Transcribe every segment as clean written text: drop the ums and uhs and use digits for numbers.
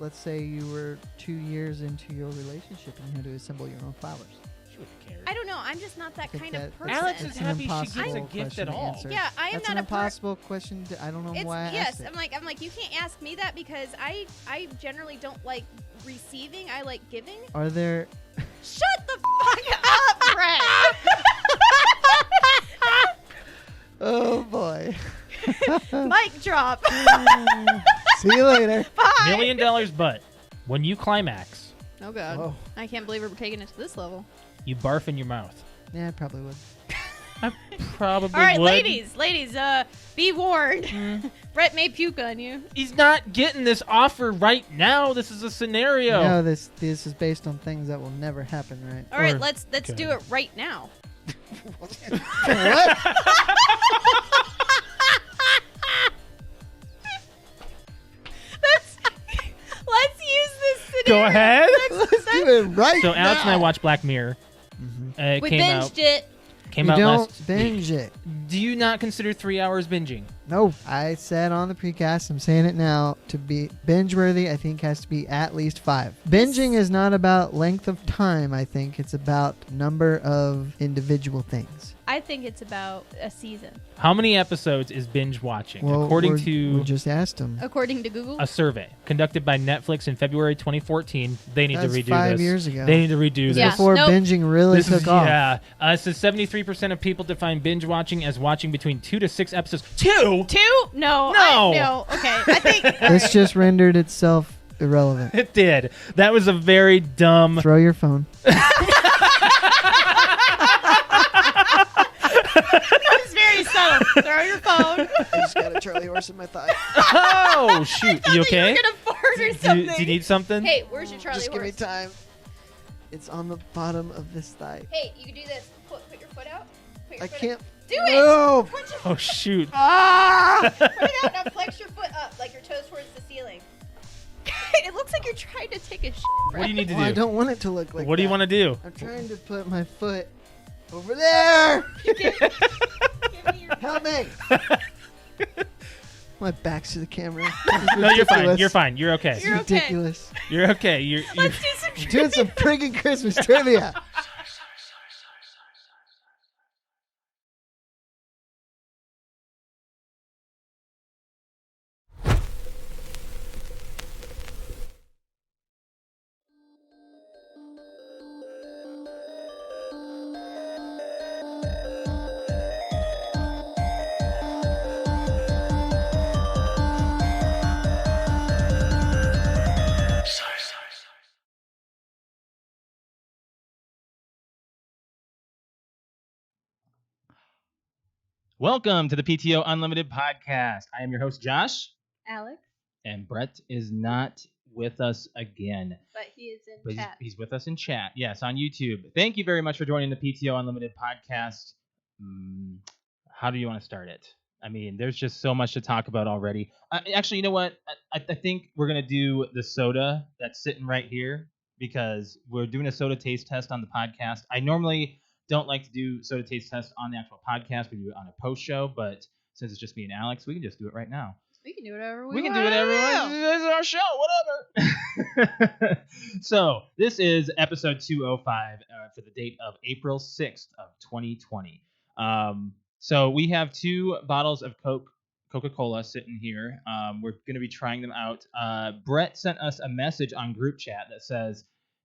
let's say you were 2 years into your relationship and you had to assemble your own flowers. She wouldn't care. I don't know. I'm just not that kind of person. Alex is It's an happy she gets impossible a gift question at to all. answer. Yeah, I am That's not an a impossible question. I don't know why I asked it. I'm like you can't ask me that because I generally don't like receiving. I like giving. Are there? Shut the fuck up, Brett. Oh boy. Mic drop. See you later. Bye. $1 million, but when you climax, Oh god. Whoa. I can't believe we're taking it to this level. you barf in your mouth. Yeah, I probably would. I probably All right, would. ladies, be warned. Brett may puke on you. He's not getting this offer right now. This is a scenario. No, this is based on things that will never happen, right? All right, Or- let's do it right now. What? Let's use this scenario. Go ahead. Let's do it right So Alex and I now. watched Black Mirror. It We came binged out. it. Came You out don't last binge week. it. Do you not consider 3 hours binging? No, I said on the precast, I'm saying it now, to be binge-worthy, I think has to be at least 5. Binging is not about length of time, I think. It's about number of individual things. I think it's about a season, How many episodes is binge watching? Well, According we to just asked him. according to Google. a survey conducted by Netflix in February 2014. They need That's to redo 5 this. years ago. They need to redo Yeah. this. Before Nope. binging really This took is, off. yeah. It says 73% of people define binge watching as watching between 2 to 6 episodes. 2? 2? No. No. No. Okay. I think This just rendered itself irrelevant. It did. That was a very dumb. Throw your phone. it's very subtle. Throw your phone. I just got a Charlie horse in my thigh. Oh, shoot. You okay? You're gonna fart or Do something. you need something? Hey, where's your Charlie Just give me horse? time. It's on the bottom of this thigh. Hey, you can do this. Put your foot out. Put your I foot can't. Out. Do it. No! Put your Oh, shoot. Ah! Put it out now. Flex your foot up, like your toes towards the ceiling. It looks like you're trying to take a shit. What do you need to Well, I do? don't want it to look like What do you that. want to do? I'm trying to put my foot over there. Give me your Help me. My back's to the camera. No, you're fine. You're fine. You're okay. It's You're okay. ridiculous. You're okay. You're Let's do some I'm doing some friggin' Christmas trivia. Welcome to the PTO Unlimited podcast. I am your host, Josh, Alex, and Brett is not with us again. but he is in But he's, chat. he's with us in chat. Yes, on YouTube. Thank you very much for joining the PTO Unlimited podcast. How do you want to start it? I mean, there's just so much to talk about already. Actually, you know what? I think we're going to do the soda that's sitting right here because we're doing a soda taste test on the podcast. I normally don't like to do soda taste tests on the actual podcast. We do it on a post show, but since it's just me and Alex, we can just do it right now. We can do whatever we We can want. do whatever we want. This is our show, whatever. So this is episode 205 for the date of April 6th of 2020. So we have 2 bottles of Coca-Cola sitting here. We're going to be trying them out. Brett sent us a message on group chat that says,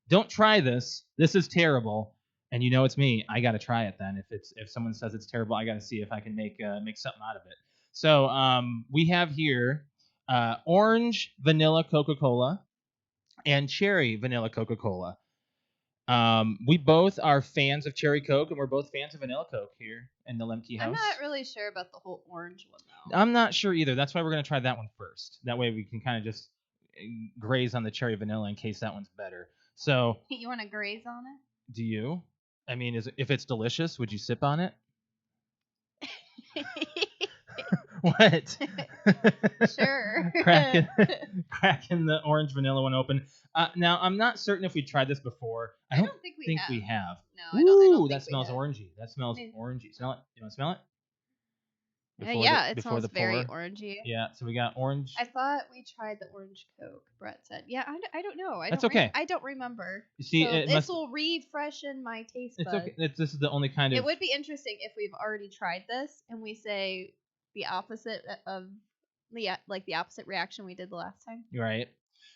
"Don't try this. This is terrible." And you know it's me. I got to try it then. If someone says it's terrible, I got to see if I can make something out of it. So we have here orange vanilla Coca-Cola and cherry vanilla Coca-Cola. We both are fans of cherry Coke, and we're both fans of vanilla Coke here in the Lemke house. I'm not really sure about the whole orange one though. I'm not sure either. That's why we're going to try that one first. That way we can kind of just graze on the cherry vanilla in case that one's better. So You want to graze on do you? I mean, if it's delicious, would you sip on it? it? What? Sure. cracking the orange vanilla one open. Now, I'm not certain if we tried this before. I don't think we think have. we have. No, I don't Ooh, think that we smells have. orangey. That smells Maybe. orangey. Smell it? You want to smell it? before yeah, the, it before smells the very pour. orangey. Yeah, so we got orange. I thought we tried the orange Coke. Brett said, "Yeah, I don't know. That's okay. I don't remember. You see, so it this must. will refreshen my taste It's buds. okay. This is the only kind of. It would be interesting if we've already tried this and we say the opposite of the opposite reaction we did the last time. Right.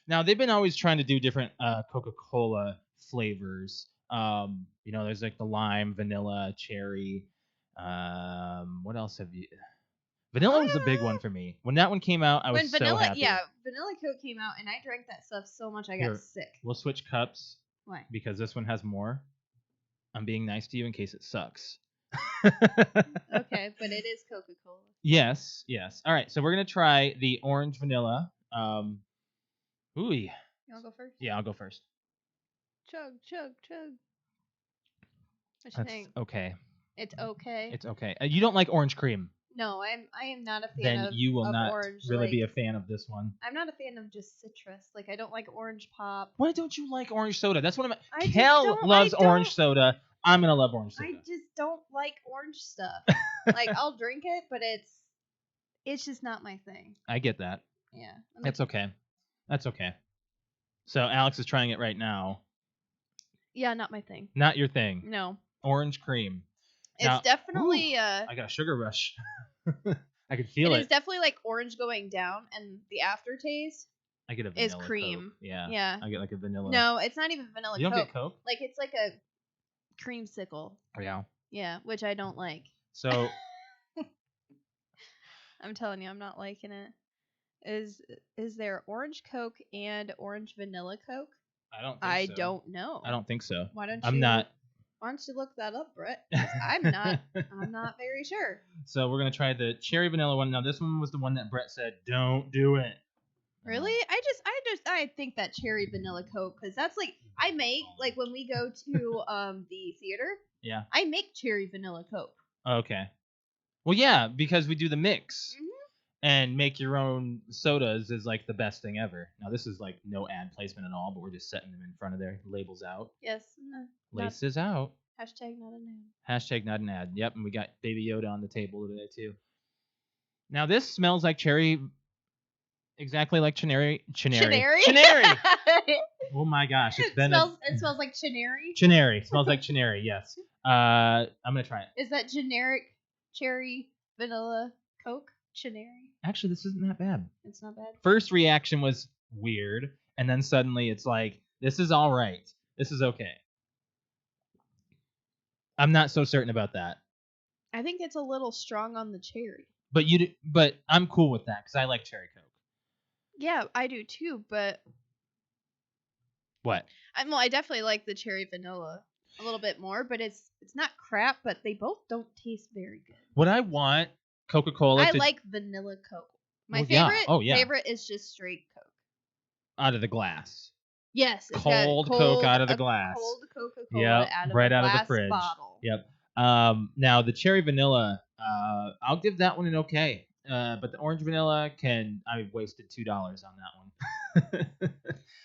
Now they've been always trying to do different Coca-Cola flavors. There's like the lime, vanilla, cherry. What else have you? Vanilla was a big one for me. When that one came out, I was When so vanilla, happy. vanilla Coke came out, and I drank that stuff so much I got Here, sick. We'll switch cups Why? because this one has more. I'm being nice to you in case it sucks. Okay, but it is Coca-Cola. Yes. All right, so we're gonna try the orange vanilla. Ooh. You wanna go first? Yeah, I'll go first. Chug. What you That's think? okay. It's okay. It's okay. You don't like orange cream. No, I am not a fan Then of you will of not orange. really like, be a fan of this one. I'm not a fan of just citrus. Like I don't like orange pop. Why don't you like orange soda? That's one of I my. just Kel don't- loves I orange don't- soda. I'm gonna love orange soda. I just don't like orange stuff. Like I'll drink it, but it's just not my thing. I get that. Yeah. That's okay. That's okay. So Alex is trying it right now. Yeah, not my thing. Not your thing. No. Orange cream. It's Now- definitely I got a sugar rush. I can feel it it. is definitely like orange going down, and the aftertaste I get a is vanilla cream. Coke. Yeah. Yeah. I get like a vanilla. No, it's not even vanilla You don't Coke. get Coke? Like it's like a creamsicle. Yeah. Yeah, which I don't like. So I'm telling you, I'm not liking it. Is there orange Coke and orange vanilla Coke? I don't. I so. don't know. I don't think so. Why don't I'm you? not. Why don't you look that up, Brett? 'Cause I'm not. I'm not very sure. So we're gonna try the cherry vanilla one. Now this one was the one that Brett said, "Don't do it." Really? I think that cherry vanilla Coke, because that's like I make like when we go to the theater. Yeah. I make cherry vanilla Coke. Okay. Well, yeah, because we do the mix Mhm. and make your own sodas is like the best thing ever. Now this is like no ad placement at all, but we're just setting them in front of there. Labels out. Yes. No, Laces out. hashtag not an ad. Hashtag not an ad. Yep, and we got Baby Yoda on the table today too. Now this smells like cherry, exactly like Chinary. Chinary. Oh my gosh, it's been It smells like Chinary. Chinary. Smells like Chinary. Yes. I'm gonna try it. Is that generic cherry vanilla Coke? Chinary. Actually, this isn't that bad. It's not bad. First reaction was weird, and then suddenly it's like, this is all right. This is okay. I'm not so certain about that. I think it's a little strong on the cherry. But I'm cool with that because I like cherry Coke. Yeah, I do too, but What? I definitely like the cherry vanilla a little bit more, but it's not crap, but they both don't taste very good. What I want Coca-Cola I to like vanilla Coke. My Well, yeah. favorite Oh, yeah. favorite is just straight Coke. out of the glass. Yes, it's got Cold Coke out of the a glass. Cold Coca-Cola Yep, out of right a out of the glass fridge. bottle. Yep. Now the cherry vanilla, I'll give that one an okay. But the orange vanilla I wasted $2 on that one.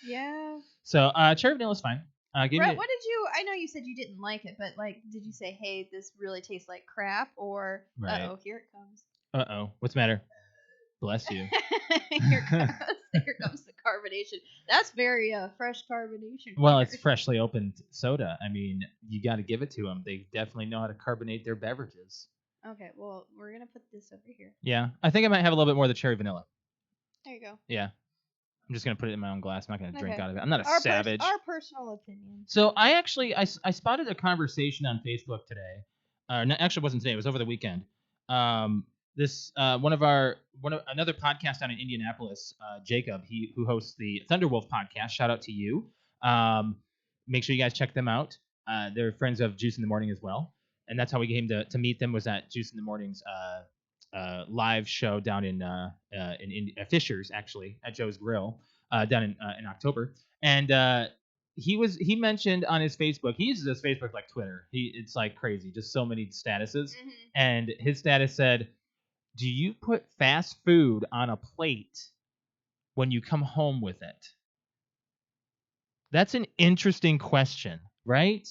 Yeah. So cherry vanilla's fine. Give Brett, me, what did you? I know you said you didn't like it, but like, did you say, "Hey, this really tastes like crap," or Right. "Uh oh, here it comes"? What's the matter? Bless you. here comes the carbonation. That's very fresh carbonation. Well, here. it's freshly opened soda. I mean, you got to give it to them. They definitely know how to carbonate their beverages. Okay. Well, we're gonna put this over here. Yeah, I think I might have a little bit more of the cherry vanilla. There you go. Yeah. I'm just gonna put it in my own glass. I'm not gonna drink Okay. out of it. I'm not a Our savage. our personal opinion. So I actually I spotted a conversation on Facebook today. No, actually, it wasn't today. It was over the weekend. This another podcast down in Indianapolis, Jacob, who hosts the Thunderwolf podcast. Shout out to you. Make sure you guys check them out. They're friends of Juice in the Morning as well, and that's how we came to meet them. Was at Juice in the Morning's live show down in Fishers, actually, at Joe's Grill down in October. And he mentioned on his Facebook, he uses his Facebook like Twitter. It's like crazy, just so many statuses. Mm-hmm. And his status said, "Do you put fast food on a plate when you come home with it?" That's an interesting question, right?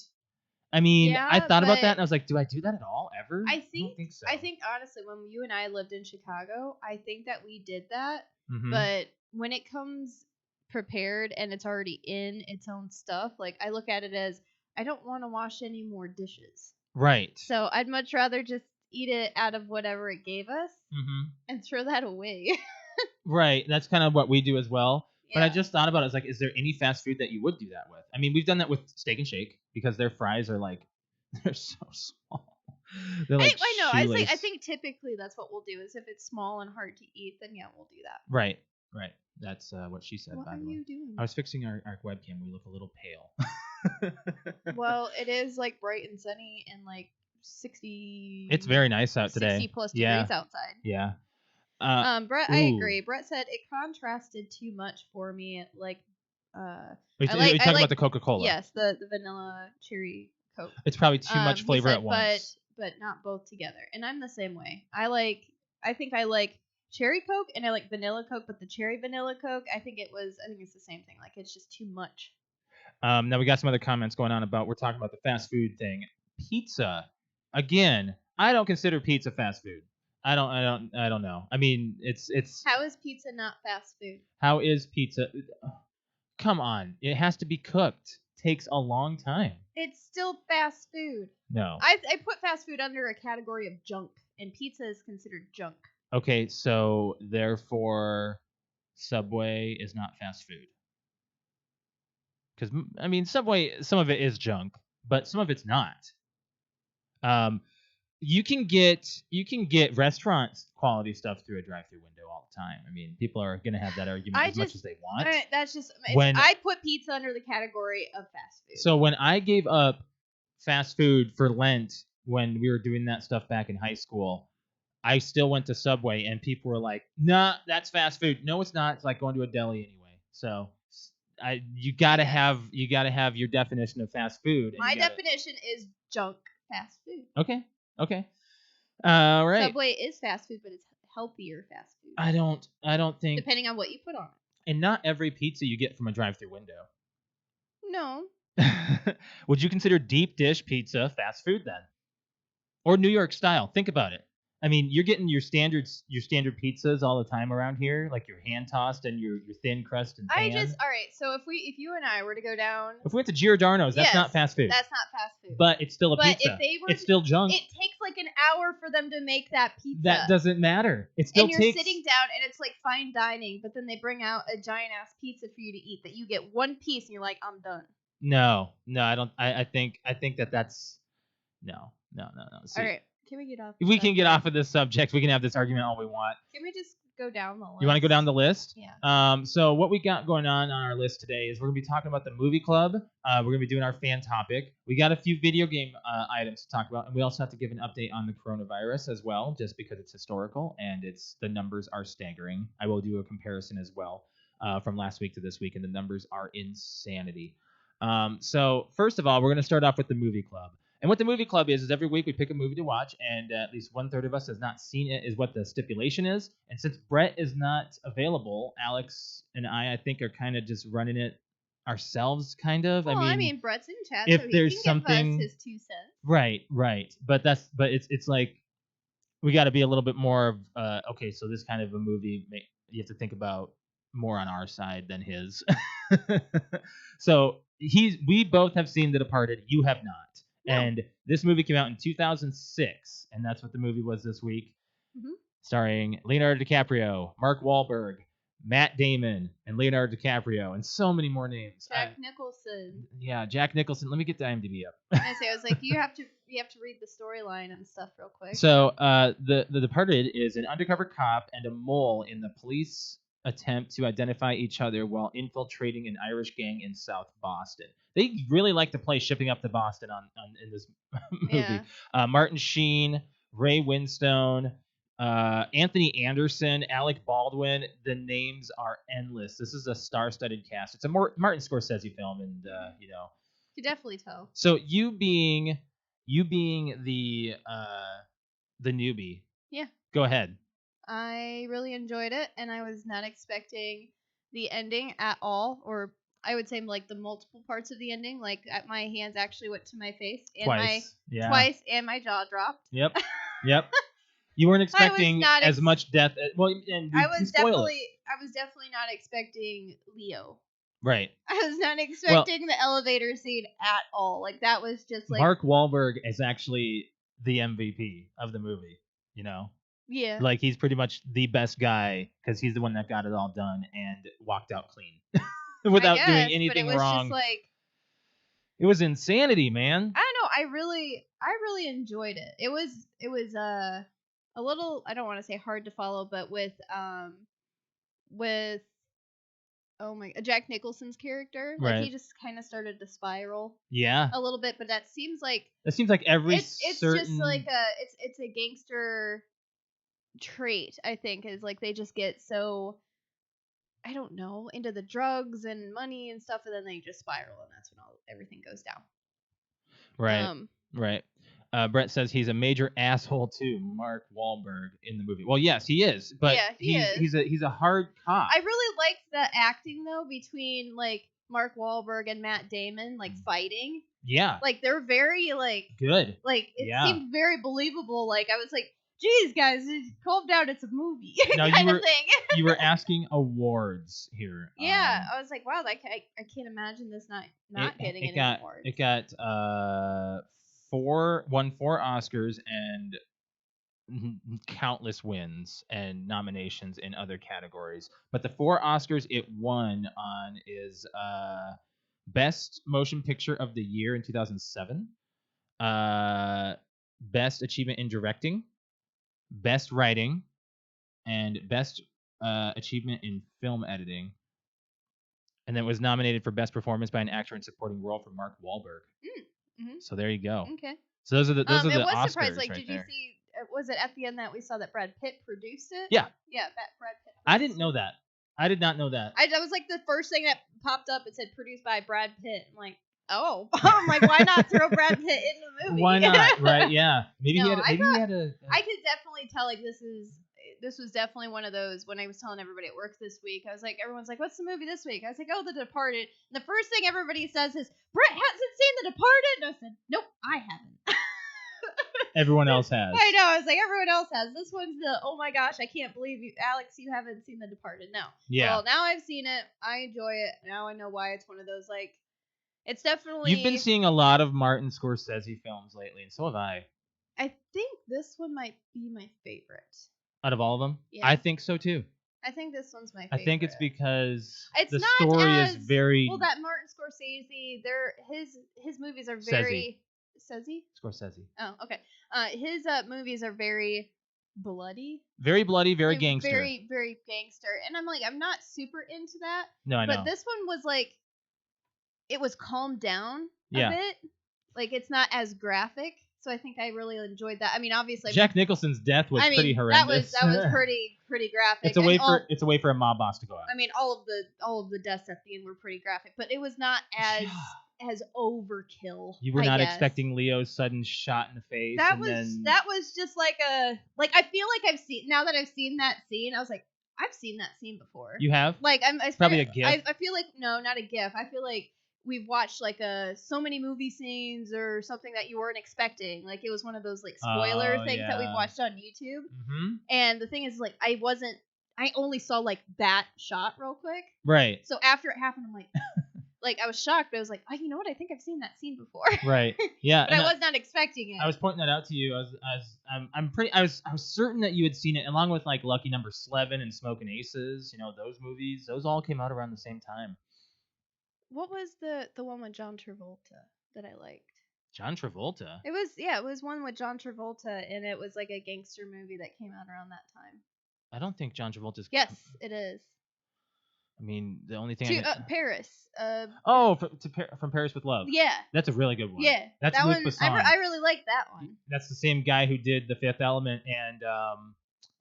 I mean, I Yeah, thought about that but and I was like, do I do that at all ever? I don't think so. think honestly, when you and I lived in Chicago, I think that we did that. Mhm. But when it comes prepared and it's already in its own stuff, like I look at it as I don't want to wash any more dishes. Right. So I'd much rather just eat it out of whatever it gave us Mhm. and throw that away. Right. That's kind of what we do as well. But I Yeah. just thought about it. I was like, is there any fast food that you would do that with? I mean, we've done that with Steak and Shake because their fries are like they're so small. They're like I know. I shoelace. think typically that's what we'll do is if it's small and hard to eat, then yeah, we'll do that. Right. Right. That's what she said. What by are the way, you doing? I was fixing our webcam. We look a little pale. Well, it is like bright and sunny and like 60. It's very nice out today. 60 plus Yeah. degrees outside. Yeah. Brett, I ooh. agree. Brett said it contrasted too much for me. Like, Are I you talking about the Coca-Cola? Yes, the vanilla cherry Coke. It's probably too much flavor at once. But not both together. And I'm the same way. I think I like cherry Coke and I like vanilla Coke, but the cherry vanilla Coke, I think it's the same thing. Like it's just too much. Now we got some other comments going on about we're talking about the fast food thing. Pizza. Again, I don't consider pizza fast food. I don't know. I mean, it's How is pizza not fast food? how is pizza? Come on. It has to be cooked. Takes a long time. It's still fast food. No. I put fast food under a category of junk, and pizza is considered junk. Okay, so therefore Subway is not fast food. Cuz I mean, Subway, some of it is junk, but some of it's not. You can get restaurant quality stuff through a drive-through window all the time. I mean, people are gonna have that argument as much as they want. That's just When- I put pizza under the category of fast food. So when I gave up fast food for Lent when we were doing that stuff back in high school, I still went to Subway and people were like, "Nah, that's fast food." No, it's not. It's like going to a deli anyway. So you gotta have your definition of fast food. And My definition is junk fast food. Okay. All right. Subway is fast food, but it's healthier fast food. I don't think. Depending on what you put on it. And not every pizza you get from a drive-through window. No. Would you consider deep dish pizza fast food then? Or New York style? Think about it. I mean, you're getting your standard pizzas all the time around here, like your hand tossed and your thin crust and pan. All right. So if you and I were to go down, If we went to Giordano's, that's not fast food. That's not fast food. But it's still a pizza. If they were it's still junk. It takes like an hour for them to make that pizza. That doesn't matter. It still and you're takes. sitting down and it's like fine dining, but then they bring out a giant ass pizza for you to eat that you get one piece and you're like, I'm done. No, I don't. I think that's no. See, all right. Can we get off? We can get off of this subject. We can have this argument all we want. Can we just go down the list? You want to go down the list? Yeah. So what we got going on our list today is we're gonna be talking about the movie club. We're gonna be doing our fan topic. We got a few video game items to talk about, and we also have to give an update on the coronavirus as well, just because it's historical and the numbers are staggering. I will do a comparison as well from last week to this week, and the numbers are insanity. So first of all, we're gonna start off with the movie club. And what the movie club is every week we pick a movie to watch, and at least 1/3 of us has not seen it, is what the stipulation is. And since Brett is not available, Alex and I think, are kind of just running it ourselves, kind of. Well, I mean, Brett's in chat, if so there's he can something, give us his 2 cents. Right. But it's like we got to be a little bit more of okay. So this kind of a movie, you have to think about more on our side than his. So we both have seen The Departed. You have not. And this movie came out in 2006, and that's what the movie was this week. Mm-hmm. Starring Leonardo DiCaprio, Mark Wahlberg, Matt Damon, and Leonardo DiCaprio, and so many more names. Jack Nicholson. Yeah, Jack Nicholson. Let me get the IMDb up. I was like, you have to read the storyline and stuff real quick. So, the Departed is an undercover cop and a mole in the police attempt to identify each other while infiltrating an Irish gang in South Boston. They really like to play shipping up to Boston in this movie. Yeah. Martin Sheen, Ray Winstone, Anthony Anderson, Alec Baldwin. The names are endless. This is a star-studded cast. It's a Martin Scorsese film, and you know. You can definitely tell. So you being the newbie. Yeah. Go ahead. I really enjoyed it, and I was not expecting the ending at all, or I would say like the multiple parts of the ending. Like my hands actually went to my face and Twice. twice, and my jaw dropped. Yep. You weren't expecting not as much death. Well, and we I can was spoil it. definitely not expecting Leo. Right. I was not expecting the elevator scene at all. Like that was just like Mark Wahlberg is actually the MVP of the movie. You know. Yeah. Like he's pretty much the best guy because he's the one that got it all done and walked out clean without doing anything but it was wrong. Just like, it was insanity, man. I don't know. I really enjoyed it. It was a little, I don't want to say hard to follow, but with oh my, Jack Nicholson's character, like Right. he just kind of started to spiral. Yeah. A little bit, but that seems like every it's certain. just like it's a gangster trait. I think is like they just get so, I don't know, into the drugs and money and stuff, and then they just spiral, and that's when everything goes down. Right. Right. Brett says he's a major asshole too, Mark Wahlberg in the movie. Well, yes, he is, but yeah, he's a hard cop. I really liked the acting though between like Mark Wahlberg and Matt Damon, like fighting. Yeah. Like they're very like good. Like it seemed very believable. Like I was like, geez, guys, calm down. It's a movie kind of thing. You were asking awards here. Yeah, I was like, wow, I can't imagine this not getting any awards. It got won 4 Oscars and countless wins and nominations in other categories. But the 4 Oscars it won on is Best Motion Picture of the Year in 2007, Best Achievement in Directing, Best Writing, and Best Achievement in Film Editing. And then it was nominated for Best Performance by an Actor in Supporting Role for Mark Wahlberg. Mm-hmm. So there you go. Okay. So those are the Oscars surprised. Like, right did there. you see? Was it at the end that we saw that Brad Pitt produced it? Yeah. Yeah, that Brad Pitt. I didn't know that. I did not know that. That was like the first thing that popped up. It said produced by Brad Pitt. I'm like, oh, I'm like, why not throw Brad Pitt in the movie? Why not? Right? Yeah. Maybe No, he had a. I could definitely tell. Like, this was definitely one of those. When I was telling everybody at work this week, I was like, everyone's like, what's the movie this week? I was like, oh, The Departed. And the first thing everybody says is, Brett hasn't seen The Departed. And I said, nope, I haven't. Everyone else has. I know. I was like, everyone else has. This one's the, oh my gosh, I can't believe you, Alex, you haven't seen The Departed. No. Yeah. Well, now I've seen it. I enjoy it. Now I know why it's one of those, like, it's definitely. You've been seeing a lot of Martin Scorsese films lately, and so have I. I think this one might be my favorite. Out of all of them? Yeah. I think so too. I think this one's my favorite. I think it's because it's the not story as, is very. Well, that Martin Scorsese, his movies are very. Says he? Scorsese. Oh, okay. His movies are very bloody. Very bloody, very gangster. Very, very gangster. And I'm like, I'm not super into that. No, I know. But this one was like, it was calmed down Yeah. a bit. Like, it's not as graphic. So I think I really enjoyed that. I mean, obviously, Jack Nicholson's death was pretty horrendous. That was pretty graphic. It's a way for a mob boss to go out. I mean, all of the deaths at the end were pretty graphic, but it was not as overkill. You were not expecting Leo's sudden shot in the face. That was just like I feel like I've seen that scene. I was like, I've seen that scene before. You have? Like probably a GIF. I feel like no, not a GIF. I feel like we've watched like so many movie scenes or something that you weren't expecting. Like it was one of those like spoiler things that we've watched on YouTube. Mm-hmm. And the thing is, like, I only saw like that shot real quick. Right. So after it happened, I'm like, like I was shocked, but I was like, oh, you know what? I think I've seen that scene before. Right. Yeah. But I was not expecting it. I was pointing that out to you. I was certain that you had seen it, along with like Lucky Number 11 and Smoking Aces. You know, those movies. Those all came out around the same time. What was the one with John Travolta that I liked? John Travolta? It was one with John Travolta, and it was like a gangster movie that came out around that time. I don't think John Travolta's. Yes, it is. I mean, the only thing. Paris. From Paris with Love. Yeah. That's a really good one. Yeah. That's that Luc one. Besson. I really like that one. That's the same guy who did The Fifth Element and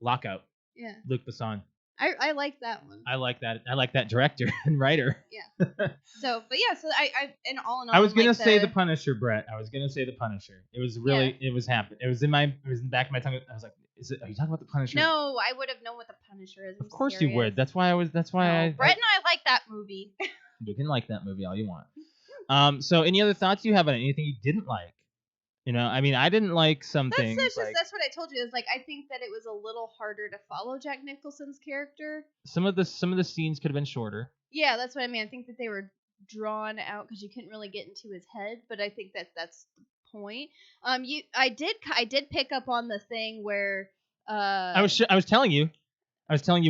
Lockout. Yeah. Luc Besson. I like that one. I like that. I like that director and writer. Yeah. So I in all in all. I was gonna say The Punisher, Brett. I was gonna say The Punisher. It was really. Yeah. It was happening. It was in the back of my tongue. I was like, are you talking about The Punisher? No, I would have known what The Punisher is. Of course you would. That's why. Brett and I like that movie. You can like that movie all you want. So any other thoughts you have on it? Anything you didn't like? I mean, I didn't like some things. That's what I told you. Is like I think that it was a little harder to follow Jack Nicholson's character. Some of the scenes could have been shorter. Yeah, that's what I mean. I think that they were drawn out because you couldn't really get into his head. But I think that that's the point. I did pick up on the thing where I was telling you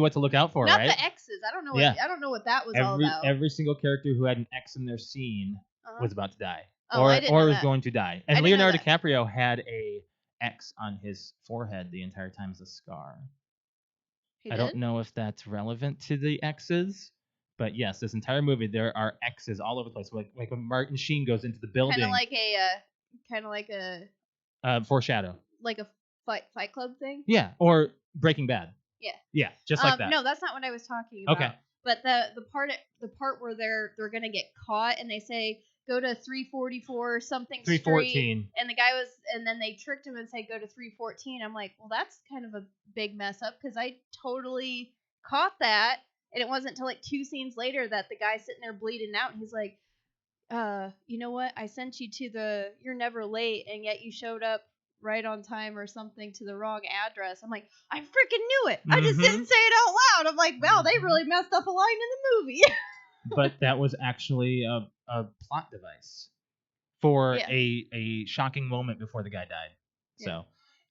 what to look out for, not right? the X's. I don't know. I don't know what that was all about. Every single character who had an X in their scene was about to die, or I didn't know was that. going to die. I And didn't Leonardo know that. DiCaprio had a X on his forehead the entire time as a scar. He I did? don't know if that's relevant to the X's, but yes, this entire movie there are X's all over the place. Like when Martin Sheen goes into the building, kind of like a foreshadow. like a Fight Club thing. Yeah, or Breaking Bad. Yeah. Yeah, just like that. No, that's not what I was talking about. Okay. But the part where they're gonna get caught and they say go to 344 something 314. street, and the guy was, and then they tricked him and say go to 314. I'm like, well, that's kind of a big mess up because I totally caught that, and it wasn't until like 2 scenes later that the guy's sitting there bleeding out, and he's like, you know what? I sent you to the you're never late, and yet you showed up right on time or something to the wrong address. I'm like, I freaking knew it. I just didn't say it out loud. I'm like, wow, they really messed up a line in the movie. But that was actually a plot device for Yeah. a shocking moment before the guy died. So Yeah.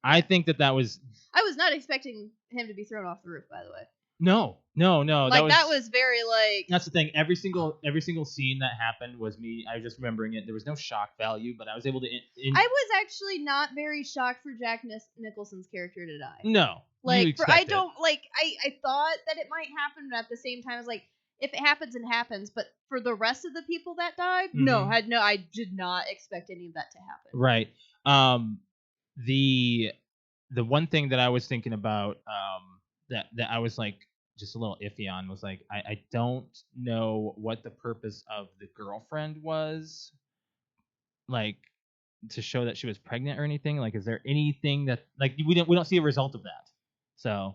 I think that was. I was not expecting him to be thrown off the roof, by the way. No. Like that was very like. That's the thing. Every single scene that happened was me. I was just remembering it. There was no shock value, but I was able to. I was actually not very shocked for Jack Nicholson's character to die. No. Like I don't like. I thought that it might happen, but at the same time, I was like, if it happens, it happens. But for the rest of the people that died, I did not expect any of that to happen. Right. The one thing that I was thinking about, that I was like just a little iffy on was like I don't know what the purpose of the girlfriend was, like to show that she was pregnant or anything. Like, is there anything that like we don't see a result of that? So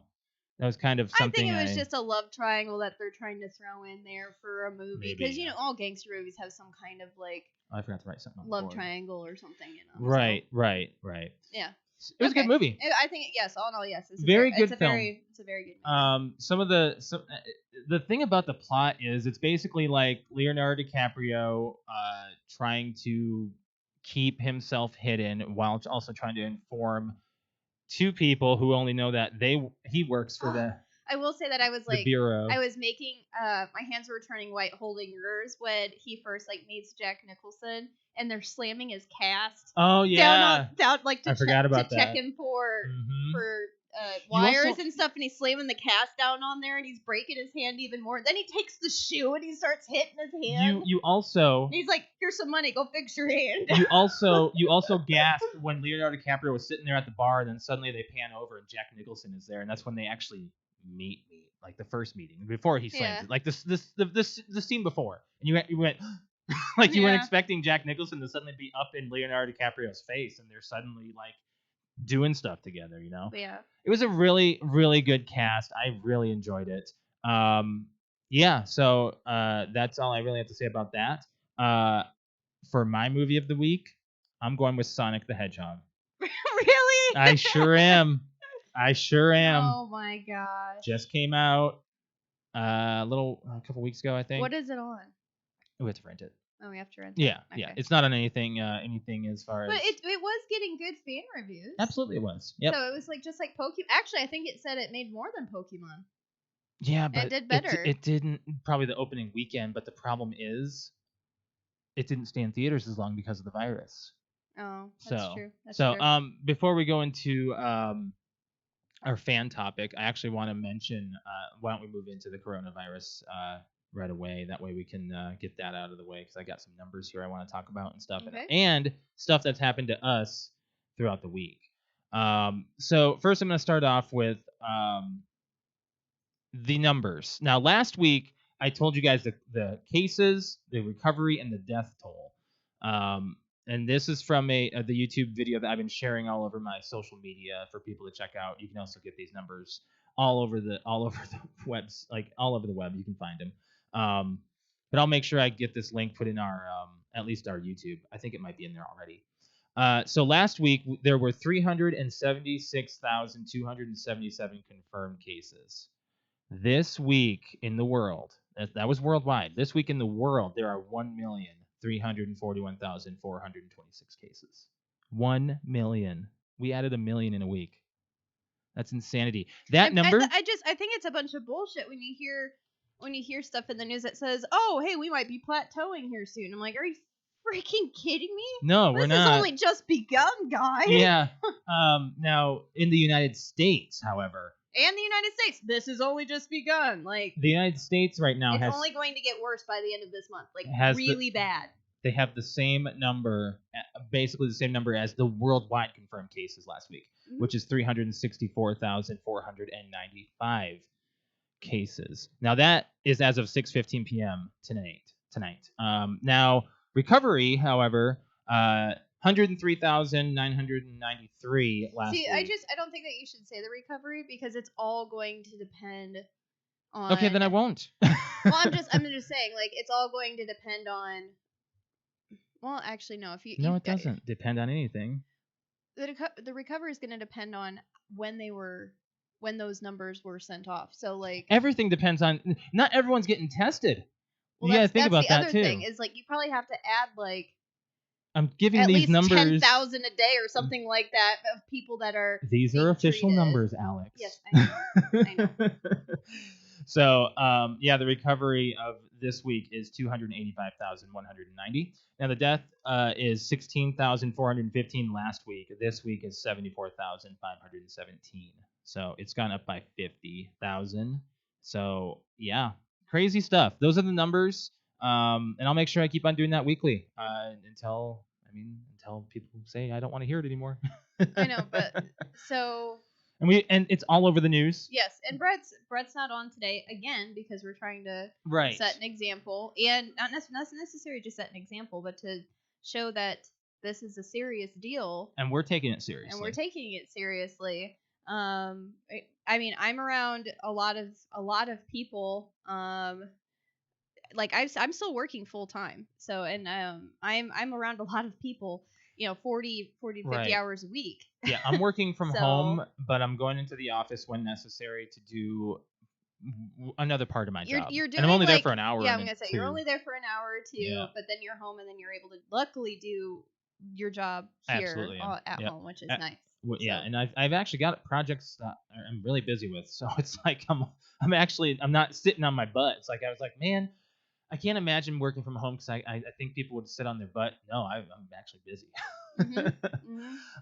that was kind of something. I think it was just a love triangle that they're trying to throw in there for a movie because all gangster movies have some kind of like. I forgot to write something on love the board. triangle or something, Right. Yeah. It was a good movie. I think yes, all in all, yes. It's a very good film. It's a very good movie. The thing about the plot is it's basically like Leonardo DiCaprio trying to keep himself hidden while also trying to inform 2 people who only know that he works for the. I will say that I was like, bureau. I was making my hands were turning white holding yours when he first like meets Jack Nicholson and they're slamming his cast. Oh yeah. Down like to check him for wires and stuff, and he's slamming the cast down on there and he's breaking his hand even more. Then he takes the shoe and he starts hitting his hand. You also. And he's like, "Here's some money, go fix your hand." you also gasped when Leonardo DiCaprio was sitting there at the bar, and then suddenly they pan over and Jack Nicholson is there, and that's when they actually meet like the first meeting before he slams it, like the scene before, and you went like you weren't expecting Jack Nicholson to suddenly be up in Leonardo DiCaprio's face, and they're suddenly like doing stuff together, Yeah. It was a really, really good cast. I really enjoyed it. So that's all I really have to say about that. For my movie of the week, I'm going with Sonic the Hedgehog. Really? I sure am. Oh my gosh. Just came out a couple weeks ago, I think. What is it on? We have to rent it. Oh, we have to rent it. Yeah, okay. Yeah. It's not on anything as far as. But it was getting good fan reviews. Absolutely, it was. Yep. So it was like just like Pokemon. Actually, I think it said it made more than Pokemon. Yeah, but it did better. It didn't probably the opening weekend, but the problem is, it didn't stay in theaters as long because of the virus. Oh, that's true. That's true. Before we go into our fan topic, I actually want to mention. Why don't we move into the coronavirus right away? That way we can get that out of the way because I got some numbers here I want to talk about and stuff, and stuff that's happened to us throughout the week. So first, I'm going to start off with the numbers. Now, last week I told you guys the cases, the recovery, and the death toll. And this is from the YouTube video that I've been sharing all over my social media for people to check out. You can also get these numbers all over the webs, like all over the web. You can find them. But I'll make sure I get this link put in our at least our YouTube. I think it might be in there already. So last week there were 376,277 confirmed cases. This week in the world, that was worldwide. This week in the world, there are 1,341,426 cases. 1 million. We added 1 million in a week. That's insanity. That number. I think it's a bunch of bullshit when you hear stuff in the news that says, "Oh, hey, we might be plateauing here soon." I'm like, "Are you freaking kidding me? No, we're not. This has only just begun, guys." Yeah. Now, in the United States, however. And the United States, this has only just begun. Like, the United States right now it's only going to get worse by the end of this month. Like, really bad. They have the same number, basically the same number as the worldwide confirmed cases last week, which is 364,495 cases. Now that is as of 6:15 p.m. tonight. Now recovery, however, 103,993 last week. See, I don't think that you should say the recovery because it's all going to depend on. Okay, then I won't. Well, I'm just saying, like, it's all going to depend on. Well, actually, no. It doesn't depend on anything. The recovery is going to depend on when those numbers were sent off. So, like, everything depends on. Not everyone's getting tested. Well, you gotta think about that too. The other thing is, like, you probably have to add, like, I'm giving at these least numbers 10,000 a day or something like that of people that are. These are official treated. numbers, Alex. Yes, I know. I know. So, the recovery of this week is 285,190. Now, the death is 16,415 last week. This week is 74,517. So, it's gone up by 50,000. So, yeah, crazy stuff. Those are the numbers. And I'll make sure I keep on doing that weekly until people say I don't want to hear it anymore. I know, but so. And it's all over the news. Yes, and Brett's not on today again because we're trying to set an example, and not necessarily just set an example, but to show that this is a serious deal. And we're taking it seriously. I mean, I'm around a lot of people. Like I'm still working full time, so and I'm around a lot of people. 40 to 50 hours a week. Yeah, I'm working from home, but I'm going into the office when necessary to do another part of my job. And I'm only there for an hour. Yeah, I'm going to say, you're only there for an hour or two, but then you're home and then you're able to luckily do your job here at home, which is nice. Yeah, and I've actually got projects that I'm really busy with, so it's like I'm not sitting on my butt. It's like I was like, man, I can't imagine working from home because I think people would sit on their butt. No, I'm actually busy. See,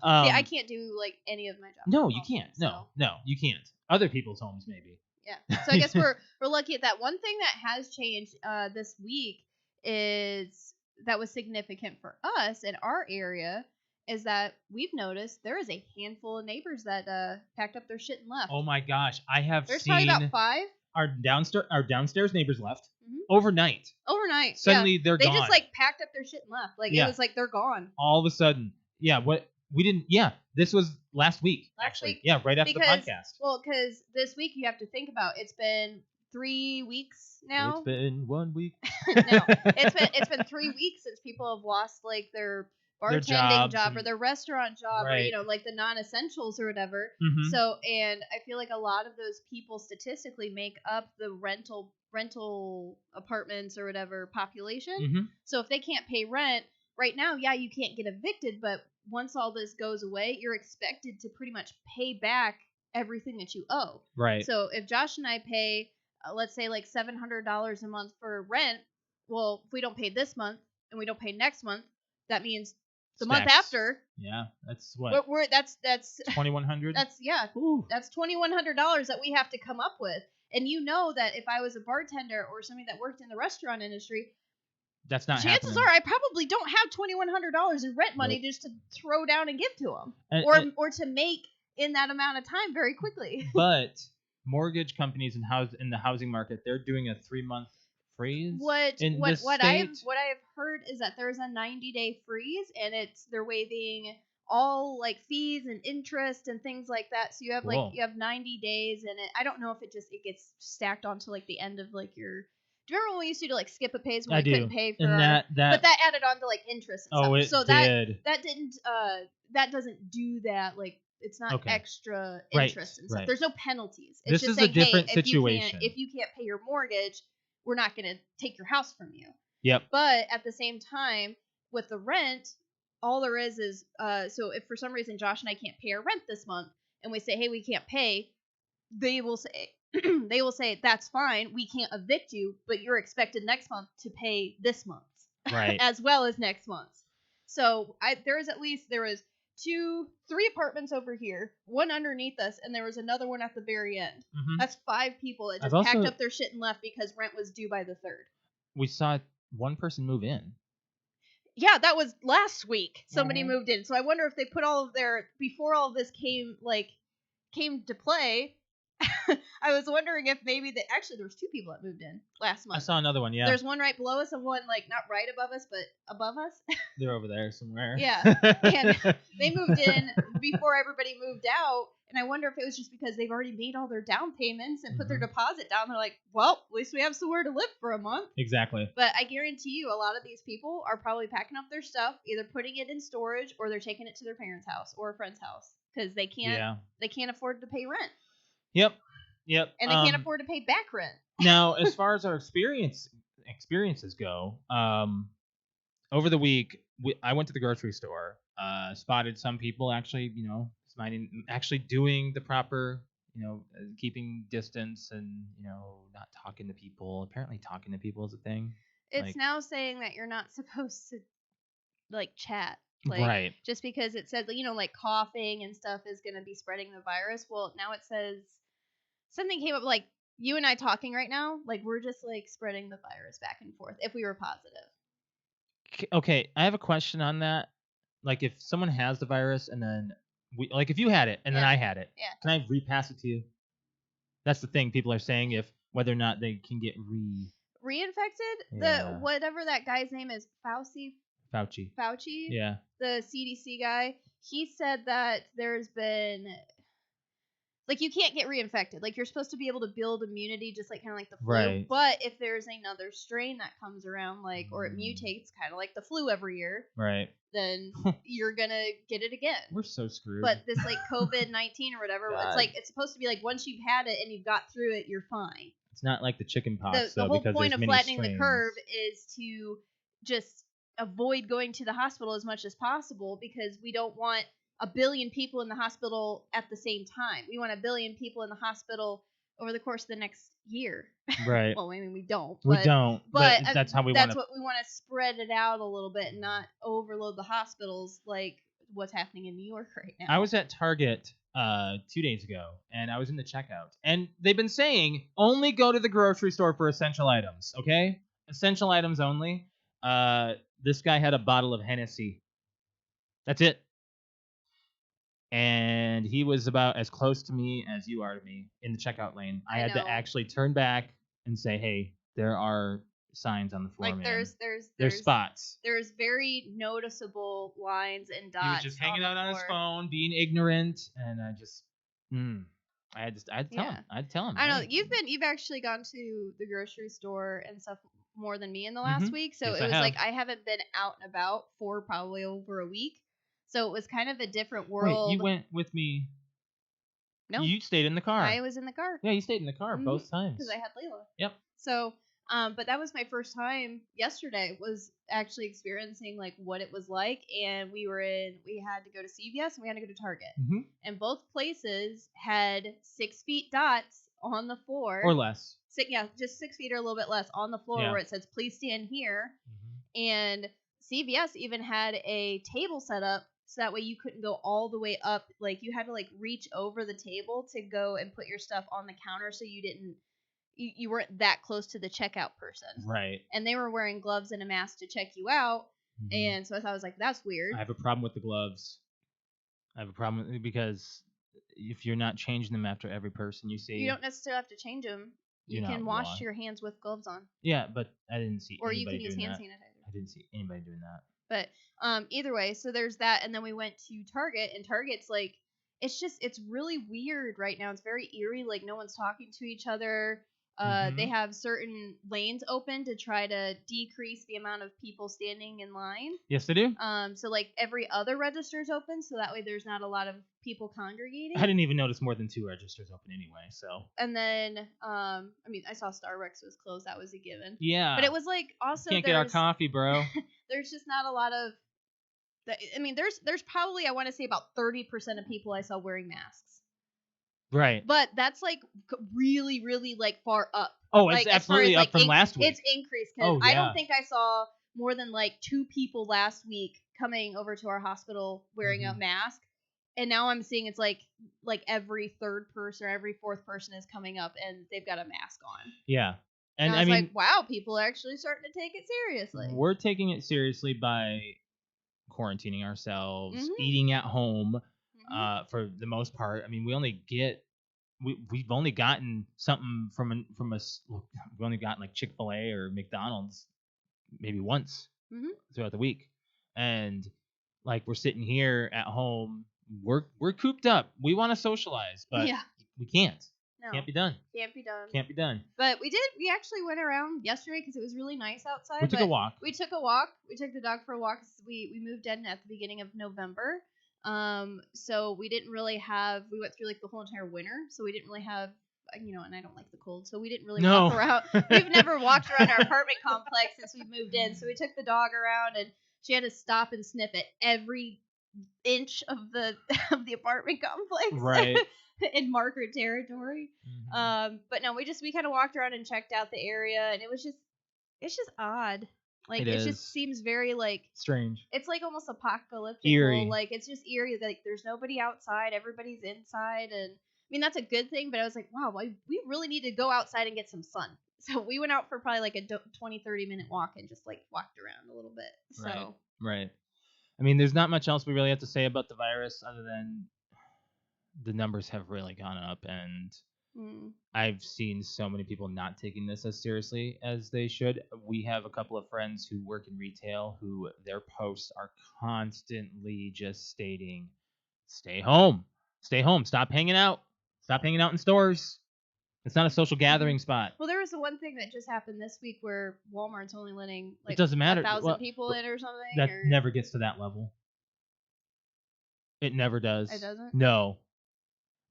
I can't do like any of my jobs. No, you can't. No, you can't. Other people's homes, maybe. Yeah. So I guess we're lucky at that. One thing that has changed this week that was significant for us in our area is that we've noticed there is a handful of neighbors that packed up their shit and left. Oh my gosh, I have There's seen. There's probably about 5. Our downstairs neighbors left overnight. Suddenly they're gone. They just like packed up their shit and left. Like it was like they're gone. All of a sudden. Yeah, this was last week actually. Yeah, right after the podcast. Well, because this week you have to think about it's been 3 weeks now. It's been 1 week. No, it's been 3 weeks since people have lost like their bartending job or their restaurant job or like the non-essentials or whatever. So and I feel like a lot of those people statistically make up the rental apartments or whatever population. So if they can't pay rent right now, you can't get evicted, but once all this goes away, you're expected to pretty much pay back everything that you owe. Right. So if Josh and I pay let's say like $700 a month for rent, well, if we don't pay this month and we don't pay next month, that means the month after. Yeah, that's what. That's $2,100. That's that's $2,100 that we have to come up with. And you know that if I was a bartender or somebody that worked in the restaurant industry, that's not chances happening. are I probably don't have $2,100 in rent money just to throw down and give to them, or to make in that amount of time very quickly. But mortgage companies in the housing market, they're doing a 3-month freeze. What I have heard is that there's a 90-day freeze, and they're waiving all like fees and interest and things like that. So you have 90 days, and I don't know if it gets stacked onto like the end of like your Do you remember when we used to do like skip a pays when I we do. couldn't pay for And our, that but that added on to like interest and stuff. it So did. that didn't that doesn't do that. Like it's not Okay. extra Right, interest and stuff. right. There's no penalties. It's This just is a saying, different hey, situation. if you can't pay your mortgage, we're not going to take your house from you. Yep. But at the same time, with the rent, all there is so if for some reason Josh and I can't pay our rent this month, and we say, hey, we can't pay, they will say they will say that's fine, we can't evict you, but you're expected next month to pay this month's Right. as well as next month's. So there was 3 apartments over here, one underneath us, and there was another one at the very end. Mhm. That's 5 people that I've just packed also- up their shit and left because rent was due by the 3rd. We saw one person move in. Yeah, that was last week. Somebody Mhm. moved in. So I wonder if they put all of before all of this came to play. I was wondering if maybe actually there was 2 people that moved in last month. I saw another one. Yeah. There's one right below us and one like not right above us but above us. They're over there somewhere. Yeah. And they moved in before everybody moved out, and I wonder if it was just because they've already made all their down payments and put their deposit down. They're like, well, at least we have somewhere to live for a month. Exactly. But I guarantee you, a lot of these people are probably packing up their stuff, either putting it in storage or they're taking it to their parents' house or a friend's house because they can't afford to pay rent. Yep. And they can't afford to pay back rent. Now, as far as our experiences go, over the week I went to the grocery store, spotted some people actually, actually doing the proper, keeping distance and, not talking to people. Apparently talking to people is a thing. It's now saying that you're not supposed to like chat. Like, right. Just because it says, like coughing and stuff is going to be spreading the virus. Well, now it says something came up like you and I talking right now, like we're just like spreading the virus back and forth if we were positive. Okay, I have a question on that. Like, if someone has the virus and then if you had it and then I had it, can I repass it to you? That's the thing people are saying, if whether or not they can get reinfected. Yeah. Whatever that guy's name is, Fauci. Yeah. The CDC guy. He said that there's been like you can't get reinfected. Like you're supposed to be able to build immunity just like kind of like the flu. Right. But if there's another strain that comes around, like or it mutates kind of like the flu every year, right, then you're gonna get it again. We're so screwed. But this like COVID-19 or whatever, it's like it's supposed to be like once you've had it and you've got through it, you're fine. It's not like the chicken pox. The whole because point of flattening strains. the curve is to just avoid going to the hospital as much as possible because we don't want 1 billion people in the hospital at the same time. We want 1 billion people in the hospital over the course of the next year. Right. Well, I mean, we don't. But that's how we want. That's what we want to spread it out a little bit and not overload the hospitals like what's happening in New York right now. I was at Target 2 days ago, and I was in the checkout, and they've been saying only go to the grocery store for essential items. Okay, essential items only. This guy had a bottle of Hennessy. That's it. And he was about as close to me as you are to me in the checkout lane. I had to actually turn back and say, "Hey, there are signs on the floor, like man. There's spots. There's very noticeable lines and dots." He was just hanging out on his floor. phone, being ignorant, and I just, I had to tell him. I had to tell him. I know hey. you've actually gone to the grocery store and stuff more than me in the last week, so Yes, it was like I haven't been out and about for probably over a week. So it was kind of a different world. Wait, you went with me? No, you stayed in the car. I was in the car. Yeah, you stayed in the car both times because I had Layla. Yep. So, but that was my first time yesterday. Was actually experiencing like what it was like, and we had to go to CVS and we had to go to Target, and both places had 6 feet dots on the floor or less. Just 6 feet or a little bit less on the floor where it says "Please stand here," and CVS even had a table set up. So that way you couldn't go all the way up. Like you had to like reach over the table to go and put your stuff on the counter so you weren't that close to the checkout person. Right. And they were wearing gloves and a mask to check you out. And so I was like, that's weird. I have a problem with the gloves. I have a problem because if you're not changing them after every person you see. You don't necessarily have to change them. You can wash your hands with gloves on. Yeah, but I didn't see or anybody you can use hand that. sanitizer. I didn't see anybody doing that. But either way, so there's that, and then we went to Target, and Target's like, it's really weird right now. It's very eerie, like no one's talking to each other. They have certain lanes open to try to decrease the amount of people standing in line. Yes, they do. So like every other register is open, so that way there's not a lot of people congregating. I didn't even notice more than 2 registers open anyway. So. And then, I mean, I saw Starbucks was closed. That was a given. Yeah. But it was like also can't get our coffee, bro. There's just not a lot of. I mean, there's probably, I want to say, about 30% of people I saw wearing masks. Right. But that's like really, really like far up. Oh, it's like, absolutely up from last week. It's increased because I yeah. don't think I saw more than like 2 people last week coming over to our hospital wearing a mask, and now I'm seeing it's like every 3rd person or every 4th person is coming up and they've got a mask on. Yeah, and I was like, wow, people are actually starting to take it seriously. We're taking it seriously by quarantining ourselves, eating at home. For the most part, I mean, we've only gotten something from us. We've only gotten like Chick-fil-A or McDonald's maybe once throughout the week, and like we're sitting here at home, we're cooped up. We want to socialize, but we can't. No. Can't be done. Can't be done. But we actually went around yesterday because it was really nice outside. We took a walk. We took the dog for a walk. We moved in at the beginning of November. So we didn't really we went through like the whole entire winter, so we didn't really have, and I don't like the cold, so we didn't really walk around. We've never walked around our apartment complex since we moved in, so we took the dog around, and she had to stop and sniff at every inch of the apartment complex. Right. In marker territory. But no, we kind of walked around and checked out the area, and it's just odd. Like it just seems very like strange. It's like almost apocalyptic. Eerie. Like it's just eerie. Like there's nobody outside, everybody's inside, and I mean that's a good thing. But I was like, wow, we really need to go outside and get some sun. So we went out for probably like a 20-30 minute walk and just like walked around a little bit. So right. I mean, there's not much else we really have to say about the virus other than the numbers have really gone up, and I've seen so many people not taking this as seriously as they should. We have a couple of friends who work in retail who their posts are constantly just stating, stay home, stop hanging out in stores. It's not a social gathering spot. Well, there was the one thing that just happened this week where Walmart's only letting like it doesn't matter. 1,000 people in or something. That never gets to that level. It never does. It doesn't? No.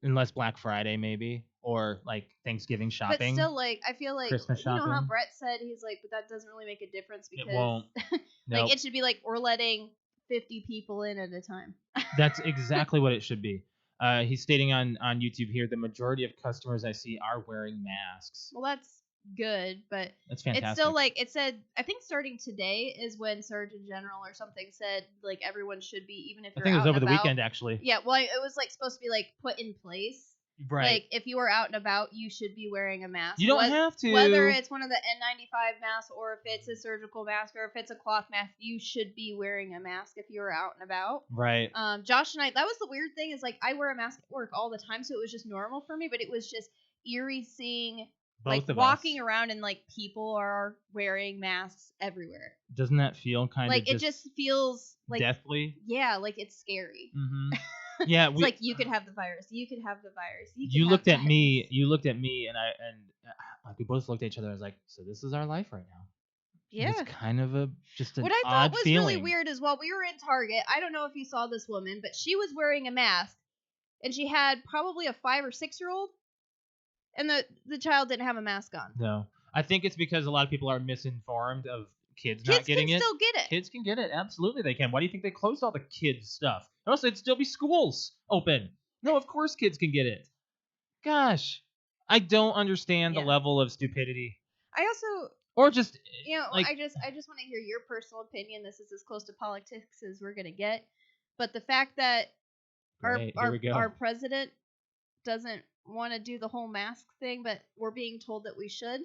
Unless Black Friday, maybe, or like Thanksgiving shopping. But still, like I feel like Christmas shopping. You know how Brett said he's like, but that doesn't really make a difference because it won't. Like it should be like we're letting 50 people in at a time. That's exactly what it should be. He's stating on YouTube here, the majority of customers I see are wearing masks. Well, that's good, but that's fantastic. It's still like it said. I think starting today is when Surgeon General or something said like everyone should be, even if you're I think it was out over and the about. Weekend actually. Yeah, well, it was like supposed to be like put in place. Right. Like if you are out and about, you should be wearing a mask. You don't have to. Whether it's one of the N95 masks or if it's a surgical mask or if it's a cloth mask, you should be wearing a mask if you are out and about. Right. Josh and I, that was the weird thing is like I wear a mask at work all the time, so it was just normal for me, but it was just eerie seeing both like walking around and like people are wearing masks everywhere. Doesn't that feel kind like of it just feels like deathly? Yeah, like it's scary. Mm-hmm. Yeah, it's like you could have the virus. You could have the virus. You looked at me, and like we both looked at each other. I was like, so this is our life right now. Yeah. It's kind of just an what I odd thought was feeling. really weird is while we were in Target, I don't know if you saw this woman, but she was wearing a mask, and she had probably a 5 or 6 year old, and the child didn't have a mask on. No, I think it's because a lot of people are misinformed of kids not getting it. Kids can still get it. Kids can get it. Absolutely, they can. Why do you think they closed all the kids stuff? Also, it'd still be schools open. No, of course kids can get it. Gosh, I don't understand the level of stupidity. I also, or just like, I just want to hear your personal opinion. This is as close to politics as we're gonna get, but the fact that our president doesn't want to do the whole mask thing, but we're being told that we should.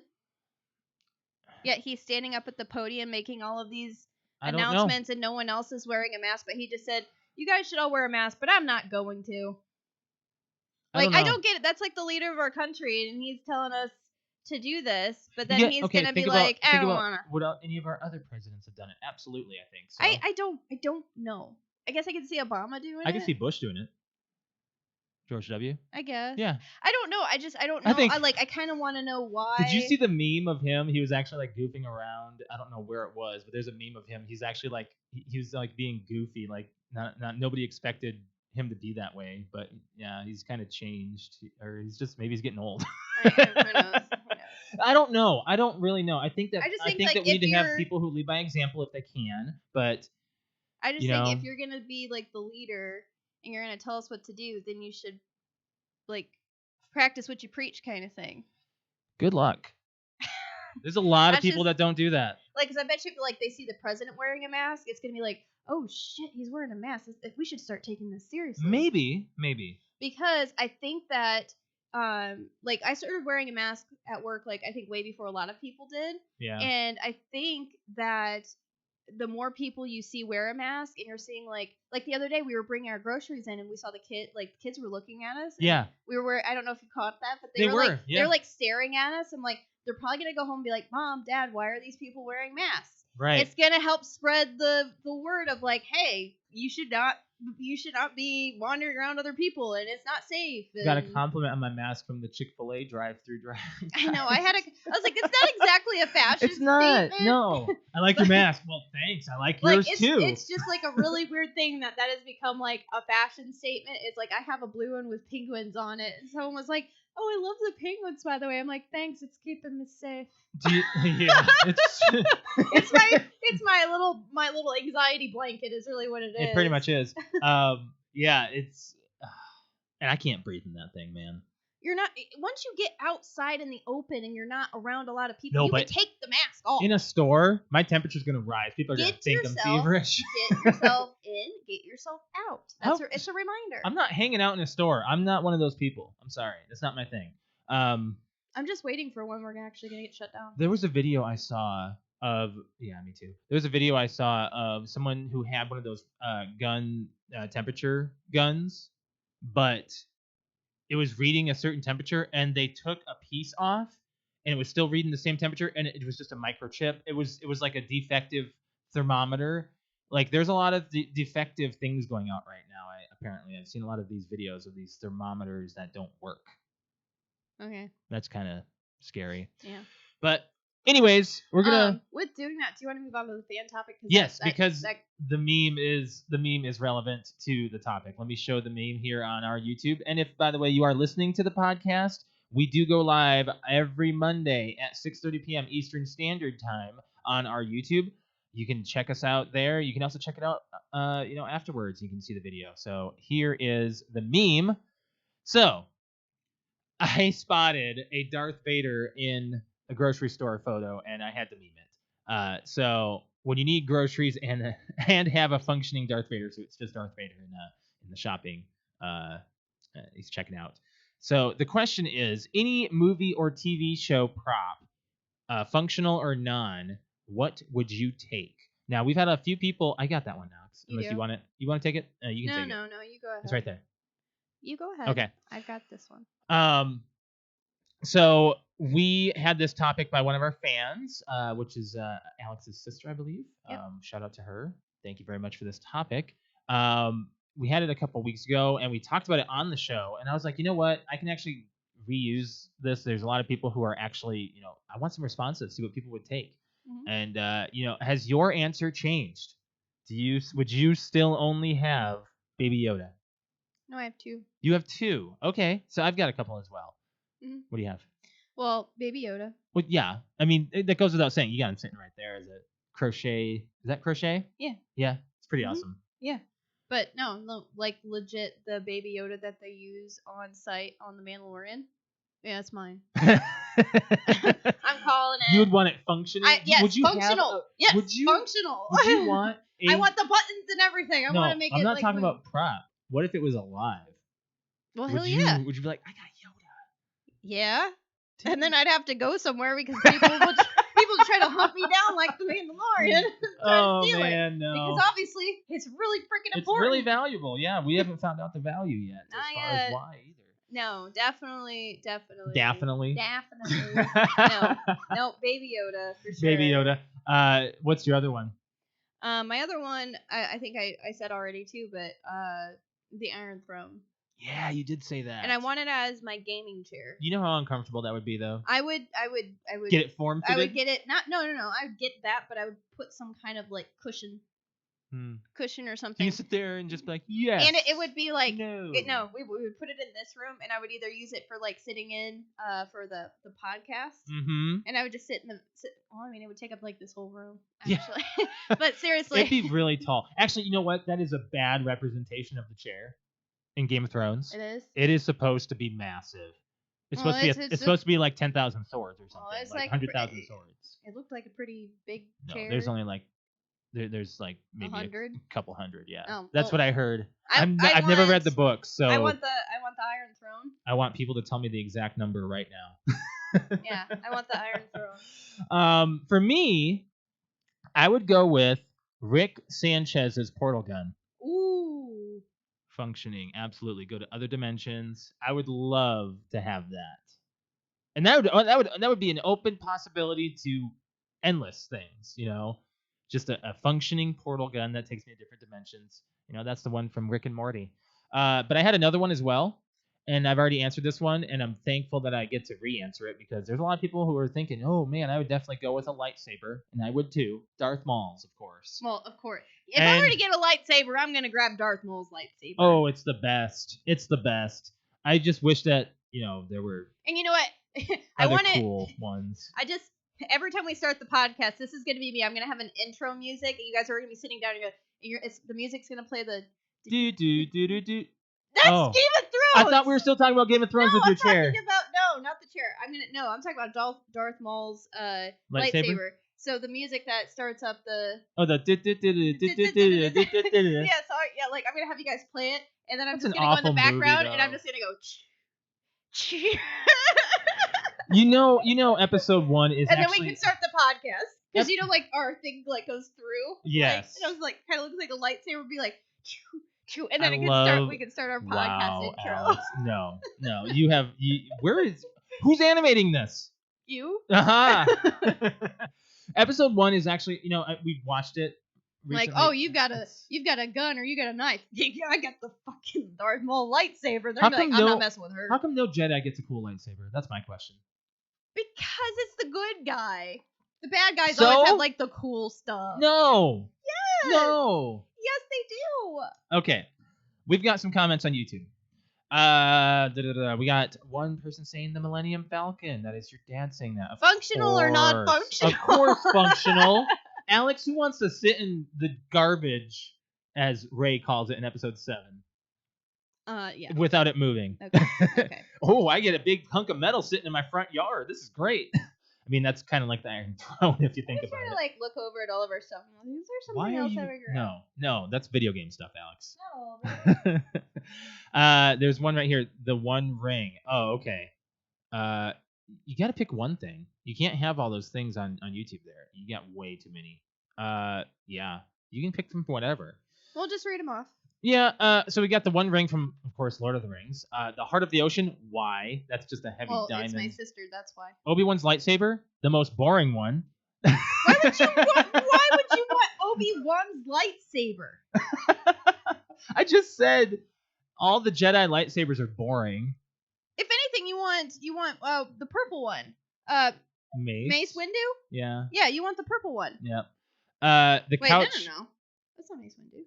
Yet he's standing up at the podium making all of these announcements, and no one else is wearing a mask. But he just said, "You guys should all wear a mask," but I'm not going to. Like, I don't get it. That's like the leader of our country, and he's telling us to do this, but then he's gonna be like, "I don't wanna." Would any of our other presidents have done it? Absolutely, I think so. I don't know. I guess I can see Obama doing it. I can see Bush doing it. George W. I guess. Yeah. I don't know. I don't know. I think- I kind of want to know why. Did you see the meme of him? He was actually like goofing around. I don't know where it was, but there's a meme of him. He's actually like he was like being goofy. Like not nobody expected him to be that way, but yeah, he's kind of changed, or he's just maybe he's getting old. Who knows? Who knows? I don't know. I don't really know. I think that I just I think, think like, that we if need to have you're- people who lead by example if they can. But I just you think know, if you're gonna be like the leader and you're gonna tell us what to do, then you should like practice what you preach, kind of thing. good luck. There's a lot of That's people just- that don't do that. Like, cause I bet you if like they see the president wearing a mask, it's gonna be like, oh shit, he's wearing a mask. We should start taking this seriously. Maybe. Because I think that like I started wearing a mask at work like I think way before a lot of people did. Yeah. And I think that the more people you see wear a mask and you're seeing like the other day we were bringing our groceries in and we saw the kids were looking at us. And Yeah. we were I don't know if you caught that, but They were were, like yeah. they were like staring at us and like they're probably gonna go home and be like, Mom, Dad, why are these people wearing masks? Right. It's gonna help spread the word of like, hey, you should not be wandering around other people and it's not safe. And Got a compliment on my mask from the Chick-fil-A drive-through drive. I know. I was like, it's not exactly a fashion It's not. statement. No. I like your mask. Well, thanks. I like Like yours too. it's just like a really weird thing that has become like a fashion statement. It's like I have a blue one with penguins on it, and someone was like, "Oh, I love the penguins, by the way." I'm like, "Thanks, it's keeping me safe." Yeah. It's my little anxiety blanket is really what it is. It pretty much is. Yeah. It's. And I can't breathe in that thing, man. You're not once you get outside in the open and you're not around a lot of people. No, you but can take the mask off. In a store, my temperature's gonna rise. People are gonna Get think I'm yourself- feverish. Get yourself in, get yourself out. It's a reminder. I'm not hanging out in a store. I'm not one of those people. I'm sorry. That's not my thing. I'm just waiting for when we're actually gonna get shut down. There was a video I saw of me too. There was a video I saw of someone who had one of those gun temperature guns, but it was reading a certain temperature, and they took a piece off, and it was still reading the same temperature, and it was just a microchip. It was like a defective thermometer. Like there's a lot of defective things going out right now. I've seen a lot of these videos of these thermometers that don't work. Okay. That's kind of scary. Yeah. But anyways, we're gonna with doing that, do you want to move on to the fan topic? yes, because the meme is relevant to the topic. Let me show the meme here on our YouTube. And if, by the way, you are listening to the podcast, we do go live every Monday at 6:30 p.m. Eastern Standard Time on our YouTube. You can check us out there. You can also check it out, afterwards. You can see the video. So here is the meme. So I spotted a Darth Vader in a grocery store photo, and I had to meme it. So when you need groceries and have a functioning Darth Vader suit, it's just Darth Vader in the shopping. He's checking out. So the question is, any movie or TV show prop, functional or non, what would you take? Now we've had a few people. I got that one, Alex. Unless you want it. You want to take it? You can take it. No, you go ahead. It's right there. You go ahead. Okay. I've got this one. So we had this topic by one of our fans, which is Alex's sister, I believe. Yep. Shout out to her. Thank you very much for this topic. We had it a couple weeks ago, and we talked about it on the show. And I was like, you know what? I can actually reuse this. There's a lot of people who are actually, I want some responses, see what people would take. Mm-hmm. And has your answer changed? Would you still only have Baby Yoda? No, I have two. You have two. Okay, so I've got a couple as well. Mm-hmm. What do you have? Well, Baby Yoda. Well, yeah. I mean, that goes without saying. You got him sitting right there. Is it crochet? Is that crochet? Yeah. Yeah, it's pretty Mhm. awesome. Yeah. But no, like legit, the Baby Yoda that they use on site on The Mandalorian. Yeah, that's mine. I'm calling it. You would want it functioning? Yes, would you functional. Yes, would you, functional. Would you want I want the buttons and everything. I no, want to make it I'm not like talking when- about prop. What if it was alive? Well, would hell you, yeah. Would you be like, I got Yoda? Yeah. And then I'd have to go somewhere because people would try to hunt me down like the Mandalorian. Try to steal it. No. Because obviously it's really freaking It's important. really valuable. Yeah, we haven't found out the value yet Not as far yet. as why either. No, definitely. Definitely. No, Baby Yoda for sure. Baby Yoda. What's your other one? My other one, I think I said already too, but the Iron Throne. Yeah, you did say that. And I want it as my gaming chair. You know how uncomfortable that would be, though. I would Get it form fitted. I would get it. No. I would get that, but I would put some kind of like cushion or So something. you sit there and just be like, yes. And it would be like no. We would put it in this room, and I would either use it for like sitting in for the podcast, and I would just sit. Well, I mean, it would take up like this whole room actually. Yeah. But seriously, it'd be really tall. Actually, you know what? That is a bad representation of the chair in Game of Thrones. It is. It is supposed to be massive. It's supposed to be. It's supposed to be like 10,000 swords or something. It's like 100,000 swords. It looked like a pretty big chair. No, there's only like. There's like maybe 100? a couple hundred, yeah. Oh, that's what I heard. I've never read the books, so I want the Iron Throne. I want people to tell me the exact number right now. Yeah, I want the Iron Throne. For me, I would go with Rick Sanchez's portal gun. Ooh. Functioning, absolutely. Go to other dimensions. I would love to have that, and that would be an open possibility to endless things, you know. Just a functioning portal gun that takes me to different dimensions. You know, that's the one from Rick and Morty. But I had another one as well, and I've already answered this one, and I'm thankful that I get to re-answer it because there's a lot of people who are thinking, oh, man, I would definitely go with a lightsaber, and I would too. Darth Maul's, of course. Well, of course. If I were to get a lightsaber, I'm going to grab Darth Maul's lightsaber. Oh, it's the best. It's the best. I just wish that, you know, there were and you know what? other cool ones. Every time we start the podcast, this is going to be me. I'm going to have an intro music, and you guys are going to be sitting down and the music's going to play the... Do. That's Game of Thrones! I thought we were still talking about Game of Thrones with your chair. No, not the chair. I'm talking about Darth Maul's lightsaber. So the music that starts up the... Oh, the... Yeah, sorry. Yeah, like, I'm going to have you guys play it, and then I'm just going to go in the background, and I'm just going to go... You know, episode 1 is and actually... then we can start the podcast. Because, you know, like, our thing, like, goes through. Yes. Like, and I was like, kind of looks like a lightsaber would be like, and then we can start our podcast intro. Alex. No. Who's animating this? You? Uh-huh. Episode 1 is actually, you know, we've watched it recently. Like, oh, you've got a gun or you got a knife. Yeah, I got the fucking Darth Maul lightsaber. They're like, I'm not messing with her. How come no Jedi gets a cool lightsaber? That's my question. Because it's the good guy. The bad guys always have, like, the cool stuff. No. Yes. No. Yes, they do. Okay. We've got some comments on YouTube. We got one person saying the Millennium Falcon. That is your dad saying that. Functional or not functional? Of course functional. Alex, who wants to sit in the garbage, as Ray calls it in episode 7? Yeah. Without it moving. Okay. Oh, I get a big hunk of metal sitting in my front yard. This is great. I mean, that's kind of like the Iron Throne if you think about it. I'm trying to, like, look over at all of our stuff. Is there something else I regret? No, that's video game stuff, Alex. No. There's one right here. The One Ring. Oh, okay. You got to pick one thing. You can't have all those things on YouTube there. You got way too many. Yeah. You can pick from whatever. We'll just read them off. Yeah, so we got the One Ring from, of course, Lord of the Rings. The Heart of the Ocean, why? That's just a heavy diamond. It's my sister, that's why. Obi-Wan's lightsaber, the most boring one. Why would you want Obi-Wan's lightsaber? I just said all the Jedi lightsabers are boring. If anything, you want the purple one. Mace Windu? Yeah. Yeah, you want the purple one. Yep. Wait, couch. No. That's not Mace Windu.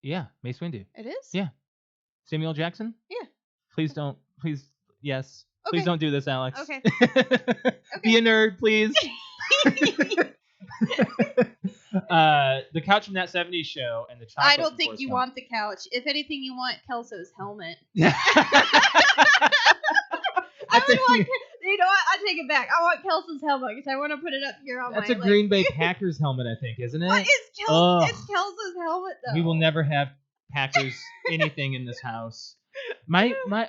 Yeah, Mace Windu. It is? Yeah. Samuel Jackson? Yeah. Please don't. Please. Yes. Okay. Please don't do this, Alex. Okay. Be a nerd, please. The couch from That 70s Show and the chocolate. I don't think you want the couch. If anything, you want Kelso's helmet. I would want. You know what? I take it back. I want Kelso's helmet because I want to put it up here on That's my... a Green Bay Packers helmet, I think, isn't it? What is It's Kelso's helmet, though. We will never have Packers anything in this house.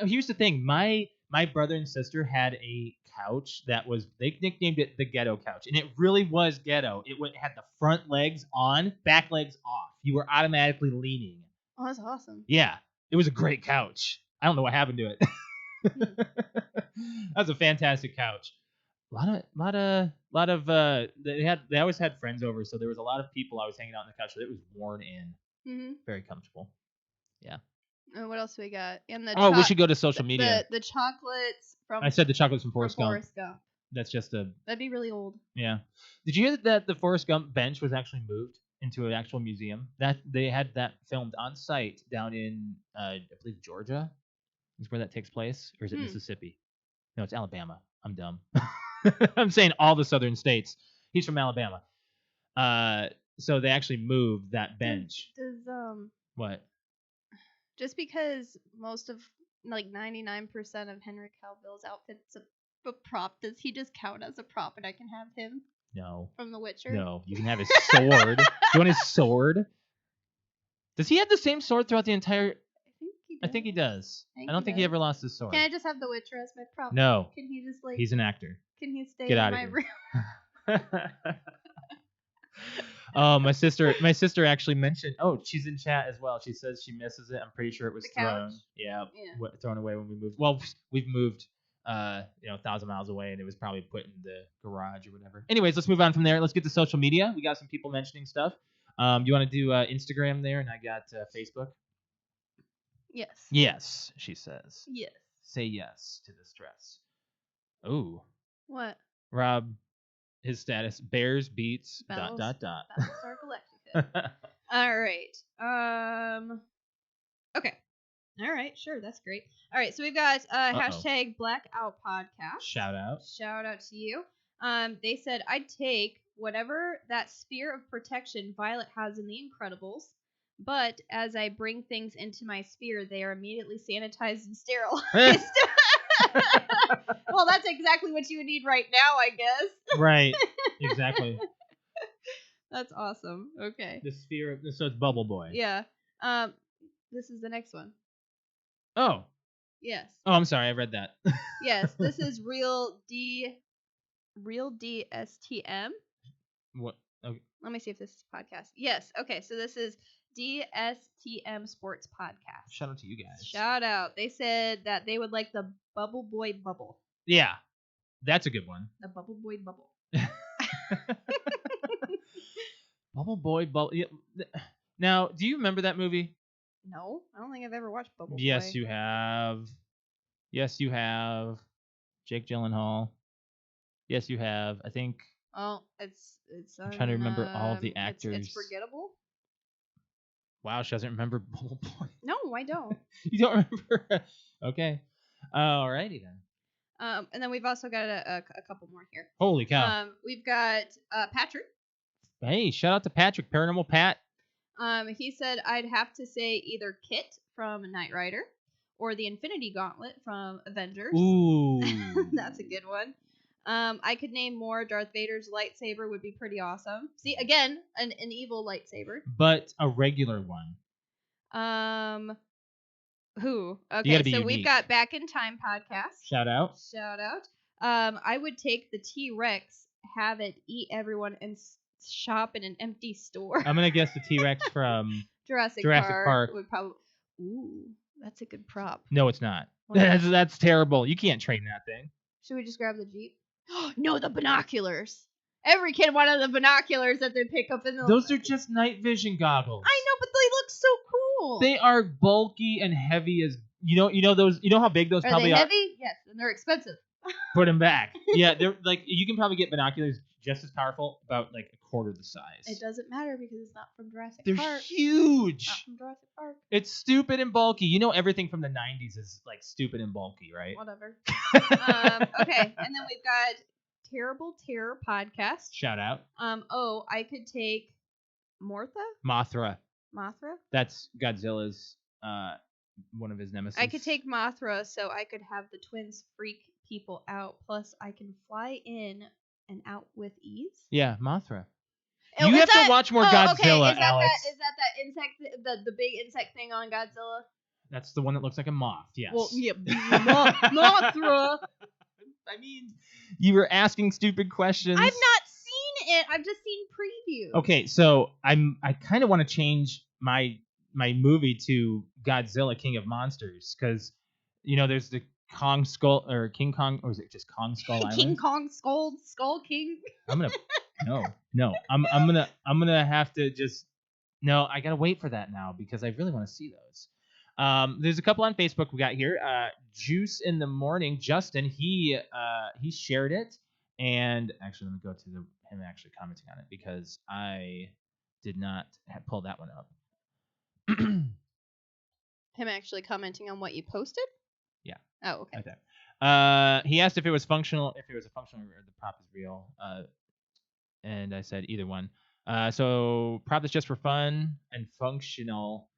Here's the thing. My brother and sister had a couch that was, they nicknamed it the ghetto couch, and it really was ghetto. It had the front legs on, back legs off. You were automatically leaning. Oh, that's awesome. Yeah, it was a great couch. I don't know what happened to it. That was a fantastic couch. Lot of they always had friends over, so there was a lot of people I was hanging out on the couch. So it was worn in. Mm-hmm. Very comfortable. Yeah. What else we got? And the Oh, we should go to social media. The chocolates from I said the chocolates from Forrest Gump. Forrest Gump. That's just a. That'd be really old. Yeah. Did you hear that the Forrest Gump bench was actually moved into an actual museum? That they had that filmed on site down in I believe Georgia is where that takes place, or is it Mississippi? No, it's Alabama. I'm dumb. I'm saying all the southern states. He's from Alabama. So they actually moved that bench. Does What? just because most of like 99% of Henry Cavill's outfits a prop, does he just count as a prop and I can have him No. from The Witcher? No, you can have his sword. Do you want his sword? Does he have the same sword throughout the entire? I think he does. I don't think he ever lost his sword. Can I just have The Witcher as my prop? No. Can he just like? He's an actor. Can he stay Get in out of my here. room? Oh, my sister actually mentioned. Oh, she's in chat as well. She says she misses it. I'm pretty sure it was The couch? thrown. Yeah, thrown away when we moved. Well, we've moved, 1,000 miles away, and it was probably put in the garage or whatever. Anyways, let's move on from there. Let's get to social media. We got some people mentioning stuff. You want to do Instagram there, and I got Facebook. Yes. Yes, she says. Yes. Say yes to this dress. Ooh. What? Rob, his status: Bears beats ... Battlestar Galactica. All right. Okay. All right. Sure. That's great. All right. So we've got hashtag Blackout Podcast. Shout out. Shout out to you. They said I'd take whatever that sphere of protection Violet has in The Incredibles, but as I bring things into my sphere, they are immediately sanitized and sterilized. Well, that's exactly what you would need right now, I guess. Right. Exactly. That's awesome. Okay. The sphere of, so it's Bubble Boy. Yeah. This is the next one. Oh. Yes. Oh, I'm sorry. I read that. Yes. This is Real DSTM. What? Okay. Let me see if this is a podcast. Yes. Okay. So this is DSTM Sports Podcast. Shout out to you guys. Shout out. They said that they would like the Bubble Boy Bubble. Yeah. That's a good one. The Bubble Boy Bubble. Bubble Boy Bubble. Yeah. Now, do you remember that movie? No, I don't think I've ever watched Bubble Boy. Yes, you have. Yes, you have. Jake Gyllenhaal. Yes, you have. I think. Oh, it's. I'm trying to remember all of the actors. It's forgettable. Wow, she doesn't remember Bubble Boy. No, I don't. You don't remember? Okay. Alrighty then. And then we've also got a couple more here. Holy cow. We've got Patrick. Hey, shout out to Patrick, Paranormal Pat. He said I'd have to say either Kit from Knight Rider or the Infinity Gauntlet from Avengers. Ooh. That's a good one. I could name more. Darth Vader's lightsaber would be pretty awesome. See, again, an evil lightsaber. But a regular one. Who? Okay, You gotta be so unique. we've got Back in Time podcast. Shout out. Shout out. I would take the T-Rex, have it eat everyone, and shop in an empty store. I'm gonna guess the T-Rex from Jurassic Park. Park would probably. Ooh, that's a good prop. No, it's not. That's terrible. You can't train that thing. Should we just grab the Jeep? No, the binoculars. Every kid wanted the binoculars that they pick up in the. Those are just night vision goggles. I know, but they look so cool. They are bulky and heavy as you know those. You know how big those probably are. Are they heavy? Yes, and they're expensive. Put them back. Yeah, they're like you can probably get binoculars just as powerful, about like a quarter the size. It doesn't matter because it's not from Jurassic They're Park. huge. Not from Jurassic Park. It's stupid and bulky. You know everything from the 90s is like stupid and bulky, right? Whatever. Okay, and then we've got Terrible Terror podcast. Shout out. I could take Mothra. Mothra? That's Godzilla's one of his nemesis. I could take Mothra so I could have the twins freak people out. Plus, I can fly in and out with ease. Yeah, Mothra. Oh, you have to watch more Godzilla, okay. Alex. Is that insect, the big insect thing on Godzilla? That's the one that looks like a moth, yes. Well, yeah, Mothra. I mean, you were asking stupid questions. I've not seen it. I've just seen previews. Okay, so I kind of want to change my movie to Godzilla King of Monsters because there's the Kong Skull or King Kong, or is it just Kong Skull Island? King Kong Skull King. I'm gonna have to just I gotta wait for that now because I really want to see those. There's a couple on Facebook we got here. Juice in the Morning, Justin, he shared it, and actually let me go to him actually commenting on it because I did not pull that one up. Him actually commenting on what you posted? Yeah. Oh, okay. Okay. He asked if it was functional, if it was a functional or the prop is real. And I said either one. So prop is just for fun and functional.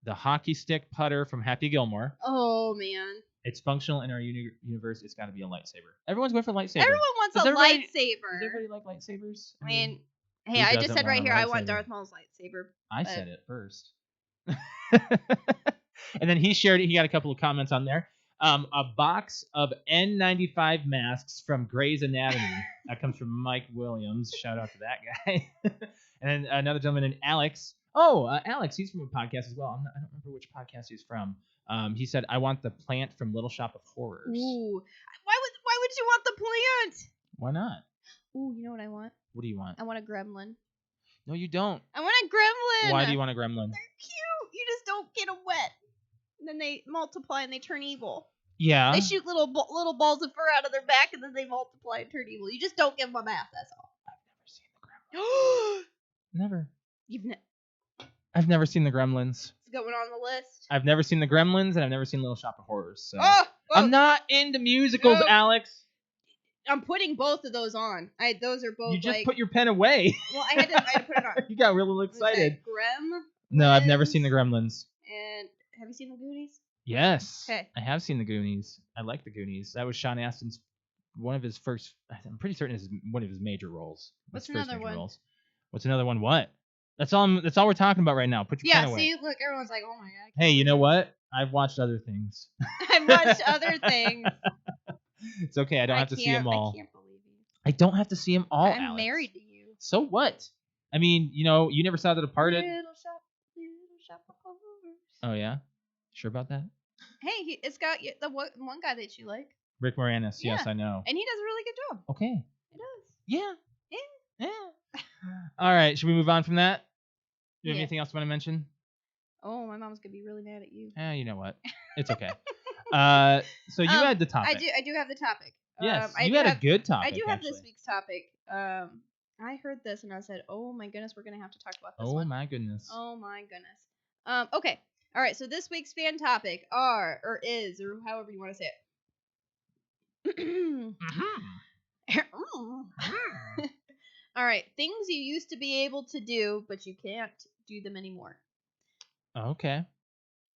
The hockey stick putter from Happy Gilmore. Oh man. It's functional in our universe. It's got to be a lightsaber. Everyone's going for lightsaber. Everyone wants Does a everybody- lightsaber. Does everybody like lightsabers? I mean, who hey, I just doesn't said right want a here I want lightsaber? Darth Maul's lightsaber. I said it first. And then he shared it. He got a couple of comments on there. A box of N95 masks from Grey's Anatomy. That comes from Mike Williams. Shout out to that guy. And then another gentleman named Alex. Oh, Alex, he's from a podcast as well. I don't remember which podcast he's from. He said, I want the plant from Little Shop of Horrors. Ooh. Why would you want the plant? Why not? Ooh, you know what I want? What do you want? I want a gremlin. No, you don't. I want a gremlin. Why do you want a gremlin? They're cute. You just don't get them wet. And then they multiply and they turn evil. Yeah. They shoot little balls of fur out of their back and then they multiply and turn evil. You just don't give them a bath, that's all. I've never seen the gremlins. Never. You've I've never seen the Gremlins. It's going on the list. I've never seen the Gremlins, and I've never seen Little Shop of Horrors. So Oh, I'm not into musicals, No. Alex. I'm putting both of those on. Those are both You just like. put your pen away. Well, I had to put it on. You got really excited. Gremlins. No, I've never seen the Gremlins. And have you seen the Goonies? Yes. Okay. I have seen the Goonies. I like the Goonies. That was Sean Astin's one of his first. I'm pretty certain it's one of his major roles. What's His first another major one? roles. What's another one? What? That's all we're talking about right now. Put your pen Yeah. away. See, look, everyone's like, oh my god. Hey, you know what? I've watched other things. I've watched other things. It's okay. I don't have to see them all. I can't believe you. I don't have to see them all. I'm Alex. married to you. So what? I mean, you never saw The Departed. Little shop of horrors. Oh yeah, sure about that? Hey, it's got the one guy that you like, Rick Moranis. Yeah. Yes, I know. and he does a really good job. Okay. He does. Yeah. Yeah. Yeah. All right. Should we move on from that? Do you have Yeah. anything else you want to mention? Oh, my mom's gonna be really mad at you. You know what? It's okay. So you had the topic. I do have the topic. Yes, I you do had have, a good topic. I do have actually. this week's topic. I heard this and I said, "Oh my goodness, we're gonna have to talk about this Oh one." my goodness. Oh my goodness. Okay. All right. So this week's fan topic is or however you want to say it. Mhm. All right. Things you used to be able to do, but you can't do them anymore. Okay.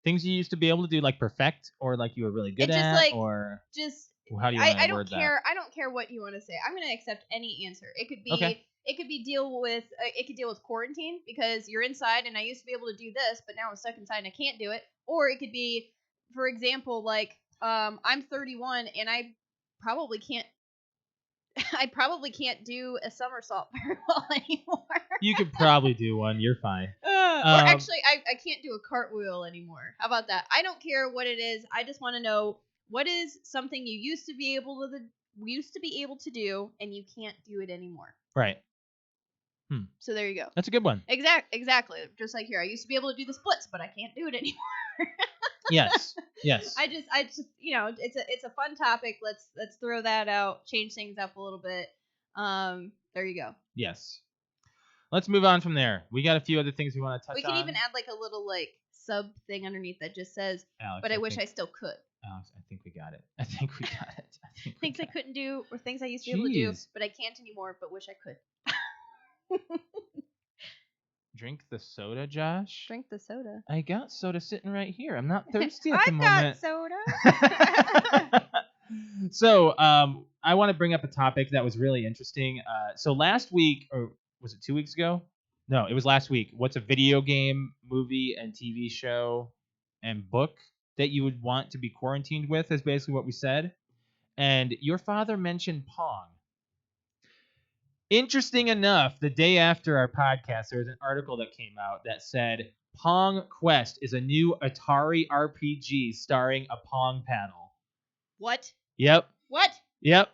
Things you used to be able to do, like perfect, or like you were really good It's just at, like- or Just how do you want I to word don't care. I don't care what you want to say. I'm gonna accept any answer. It could be Okay. it could deal with quarantine because you're inside and I used to be able to do this, but now I'm stuck inside and I can't do it. Or it could be, for example, like I'm 31 and I probably can't do a somersault very well anymore. You could probably do one. You're fine. Or actually, I can't do a cartwheel anymore. How about that? I don't care what it is. I just want to know what is something you used to be able to do and you can't do it anymore. Right. So there you go. That's a good one. Exactly. Just like here, I used to be able to do the splits, but I can't do it anymore. Yes. Yes. I just it's a fun topic. Let's throw that out, change things up a little bit. There you go. Yes. Let's move on from there. We got a few other things we want to touch on. We can even add like a little like sub thing underneath that just says, Alex, but I wish I still could. Alex, I think we got it. I think we got it. Things I couldn't do or things I used to be able to do, Jeez. but I can't anymore, but wish I could. Drink the soda, Josh. Drink the soda. I got soda sitting right here. I'm not thirsty at the I've got moment. soda. So, I want to bring up a topic that was really interesting. So last week, or was it 2 weeks ago? No, it was last week. What's a video game, movie, and TV show and book that you would want to be quarantined with? Is basically what we said. And your father mentioned Pong. Interesting enough, the day after our podcast, there was an article that came out that said Pong Quest is a new Atari RPG starring a Pong paddle. What? Yep. What? Yep.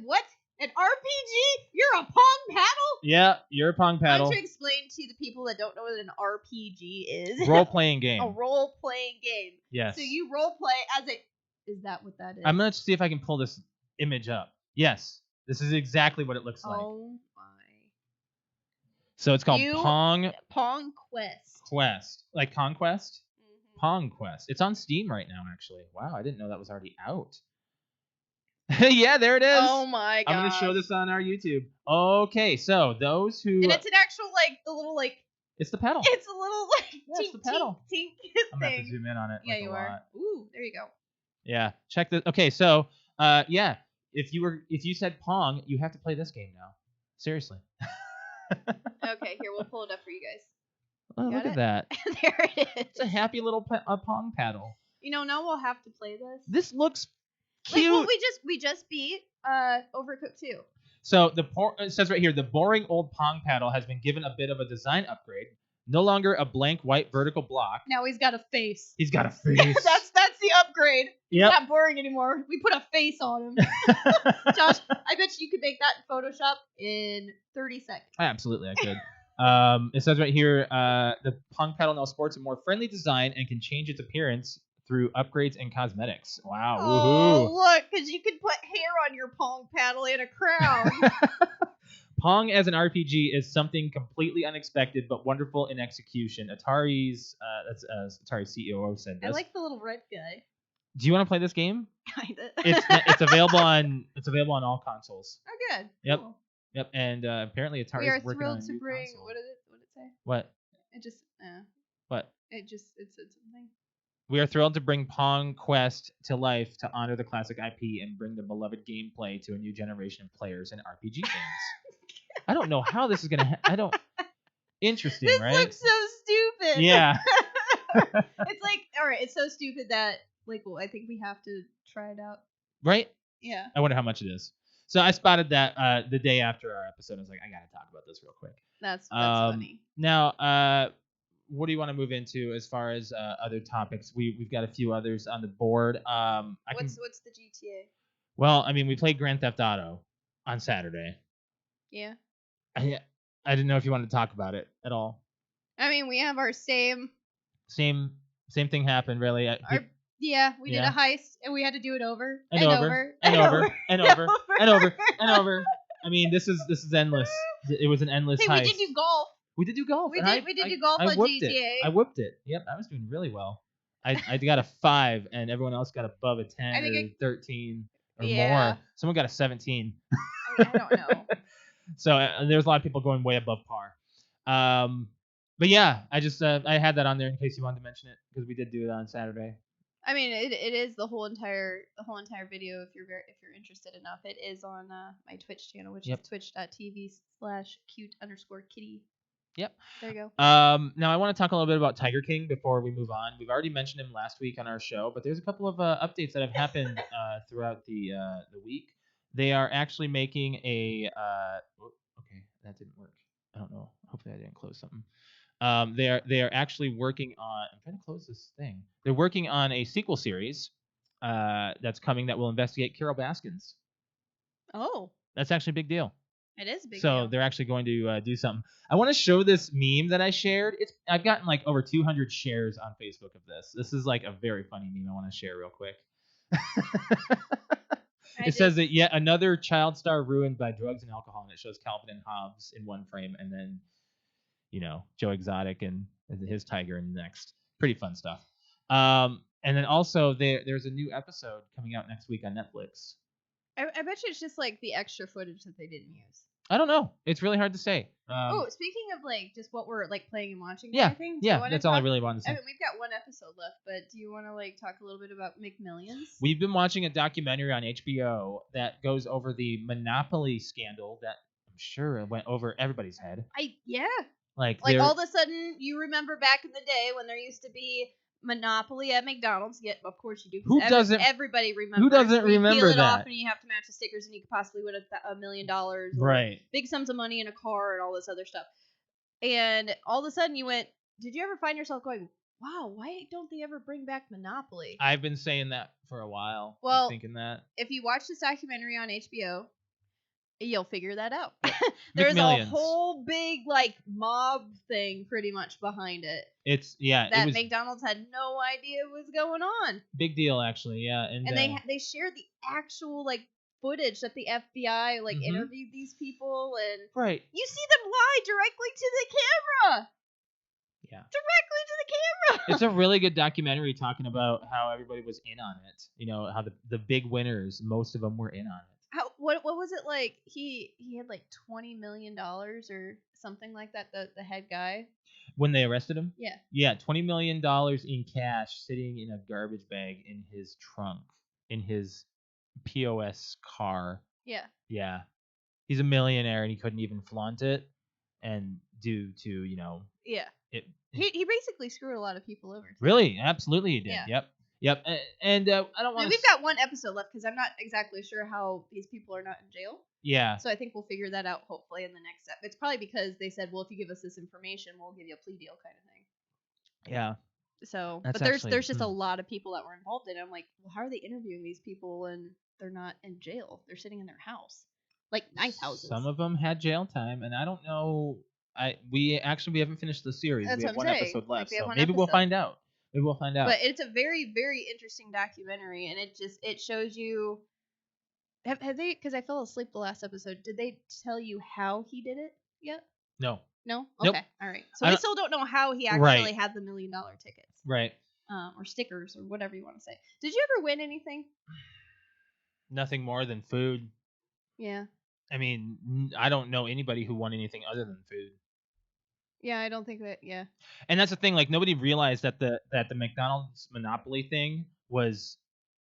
What? An RPG? You're a Pong paddle? Yeah, you're a Pong Why paddle. don't you explain to the people that don't know what an RPG is? Role-playing game. A role-playing game. Yes. So you role-play as a... Is that what that is? I'm going to see if I can pull this image up. Yes. This is exactly what it looks like. Oh my. So it's called Pong Pong Quest. Like Conquest? Mm-hmm. Pong Quest. It's on Steam right now, actually. Wow, I didn't know that was already out. Yeah, there it is. Oh my god. I'm going to show this on our YouTube. Okay, so those who... And it's an actual, like, the little, like... It's the pedal. It's a little, like, Yeah, it's the pedal. tink I'm going to have thing. to zoom in on it. Yeah, like you a are. lot. Ooh, there you go. Yeah, check this. Okay, so, yeah, if you said Pong, you have to play this game now. Seriously. Okay, here, we'll pull it up for you guys. Oh, Got look it? at that. There it is. It's a happy little Pong paddle. You know, now we'll have to play this. This looks cute. Like, well, we just beat Overcooked 2. So it says right here, the boring old Pong paddle has been given a bit of a design upgrade. No longer a blank white vertical block. Now he's got a face. He's got a face. That's the upgrade. Yep. Not boring anymore. We put a face on him. Josh, I bet you could make that in Photoshop in 30 seconds. Absolutely, I could. It says right here, the Pong paddle now sports a more friendly design and can change its appearance through upgrades and cosmetics. Wow, Oh, woohoo! look, because you could put hair on your Pong paddle and a crown. Pong as an RPG is something completely unexpected but wonderful in execution. Atari's Atari CEO said this. I like the little red guy. Do you want to play this game? Kinda. It's available on all consoles. Oh, good. Yep. Cool. Yep, and apparently We Atari's are working on thrilled a to new bring. console. What did it say? What? It just. What? It said something. We are thrilled to bring Pong Quest to life to honor the classic IP and bring the beloved gameplay to a new generation of players and RPG fans. I don't know how this is gonna. Interesting, This right? looks so stupid. Yeah. It's like, all right, it's so stupid that, like, well, I think we have to try it out. Right? Yeah. I wonder how much it is. So I spotted that the day after our episode. I was like, I gotta talk about this real quick. That's funny. Now, what do you want to move into as far as other topics? We've got a few others on the board. What's the GTA? Well, I mean, we played Grand Theft Auto on Saturday. Yeah. I didn't know if you wanted to talk about it at all. I mean, we have our same thing happened, really. we did a heist and we had to do it over and over. I mean, this is endless. It was an endless Hey, heist. we did do golf. We did do golf. We did do golf on GTA. I whooped it. Yep, I was doing really well. I got a 5, and everyone else got above a 10 or 13 or more. Someone got a 17. I don't know. So there's a lot of people going way above par. But yeah, I just I had that on there in case you wanted to mention it because we did do it on Saturday. I mean, it is the whole entire video. If you're interested enough, it is on my Twitch channel, which is twitch.tv/cute_kitty. Yep. There you go. Now I want to talk a little bit about Tiger King before we move on. We've already mentioned him last week on our show, but there's a couple of updates that have happened throughout the week. They are actually making a. Okay, that didn't work. I don't know. Hopefully I didn't close something. They are actually working on. I'm trying to close this thing. They're working on a sequel series that's coming that will investigate Carol Baskins. Oh. That's actually a big deal. It is a big deal. So they're actually going to do something. I want to show this meme that I shared. I've gotten like over 200 shares on Facebook of this. This is like a very funny meme I want to share real quick. It says that yet another child star ruined by drugs and alcohol, and it shows Calvin and Hobbes in one frame, and then, Joe Exotic and his tiger in the next. Pretty fun stuff. And then also there's a new episode coming out next week on Netflix. I bet you it's just like the extra footage that they didn't use. I don't know. It's really hard to say. Speaking of like just what we're like playing and watching. Yeah, all I really wanted to say. I mean, we've got one episode left, but do you want to like talk a little bit about McMillions? We've been watching a documentary on HBO that goes over the Monopoly scandal that I'm sure went over everybody's head. Like all of a sudden you remember back in the day when there used to be Monopoly at McDonald's. Yet, of course you do. Everybody remembers. Who doesn't remember peel it that? off and you have to match the stickers and you could possibly win $1 million. Right. Big sums of money in a car and all this other stuff. And all of a sudden you went, did you ever find yourself going, wow, why don't they ever bring back Monopoly? I've been saying that for a while. Well, thinking that. If you watch this documentary on HBO, You'll figure that out. There's a McMillions. whole big like mob thing pretty much behind it It that was McDonald's had no idea was going on. big deal actually. Yeah, and they shared the actual like footage that the FBI like Mhm. interviewed these people, and right. you see them lie directly to the camera. Yeah. Directly to the camera. It's a really good documentary talking about how everybody was in on it. You know, how the big winners, most of them were in on it. What was it like? He had like $20 million or something like that. The head guy. When they arrested him? Yeah. Yeah, $20 million in cash sitting in a garbage bag in his trunk, in his POS car. Yeah. Yeah. He's a millionaire and he couldn't even flaunt it. And due to, Yeah. it. He basically screwed a lot of people over. Too. Really? Absolutely he did. Yeah. Yep. And I don't want to. We've got one episode left because I'm not exactly sure how these people are not in jail. Yeah. So I think we'll figure that out hopefully in the next step. It's probably because they said, well, if you give us this information, we'll give you a plea deal kind of thing. Yeah. So, That's but there's actually- just a lot of people that were involved in it. I'm like, well, how are they interviewing these people when they're not in jail? They're sitting in their house, like nice houses. Some of them had jail time, and I don't know. We haven't finished the series. That's We have what one I'm saying. episode left, We have so one maybe we'll episode. find out. Maybe we'll find out. But it's a very, very interesting documentary, and it shows you. Have they? Because I fell asleep the last episode. Did they tell you how he did it yet? No. No. Nope. Okay. All right. So I we don't- still don't know how he actually had the $1 million tickets, Right. or stickers, or whatever you want to say. Did you ever win anything? Nothing more than food. Yeah. I mean, I don't know anybody who won anything other than food. Yeah, I don't think that. Yeah. And that's the thing. Like nobody realized that the McDonald's monopoly thing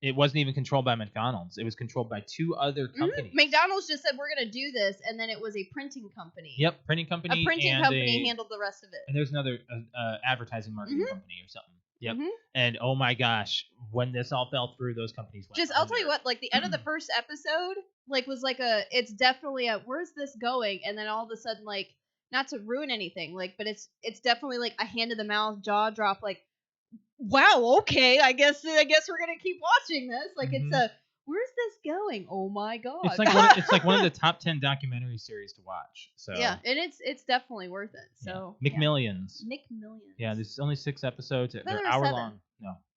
it wasn't even controlled by McDonald's. It was controlled by two other companies. McDonald's just said we're gonna do this, and then it was a printing company. Yep, printing company. A printing and company handled the rest of it. And there's another advertising marketing company or something. Yep. Mhm. And oh my gosh, when this all fell through, those companies went. Just I'll tell you under. what, like the end of the first episode, like was like it's definitely a where's this going, and then all of a sudden like not to ruin anything, like but it's definitely like a hand to the mouth, jaw drop, like wow, okay, I guess we're gonna keep watching this, like it's a where's this going? Oh my god, It's like one of the top 10 documentary series to watch. So yeah, and it's definitely worth it. So yeah. McMillions. McMillions. Yeah, there's only 6 episodes. They're They're hour 7. long.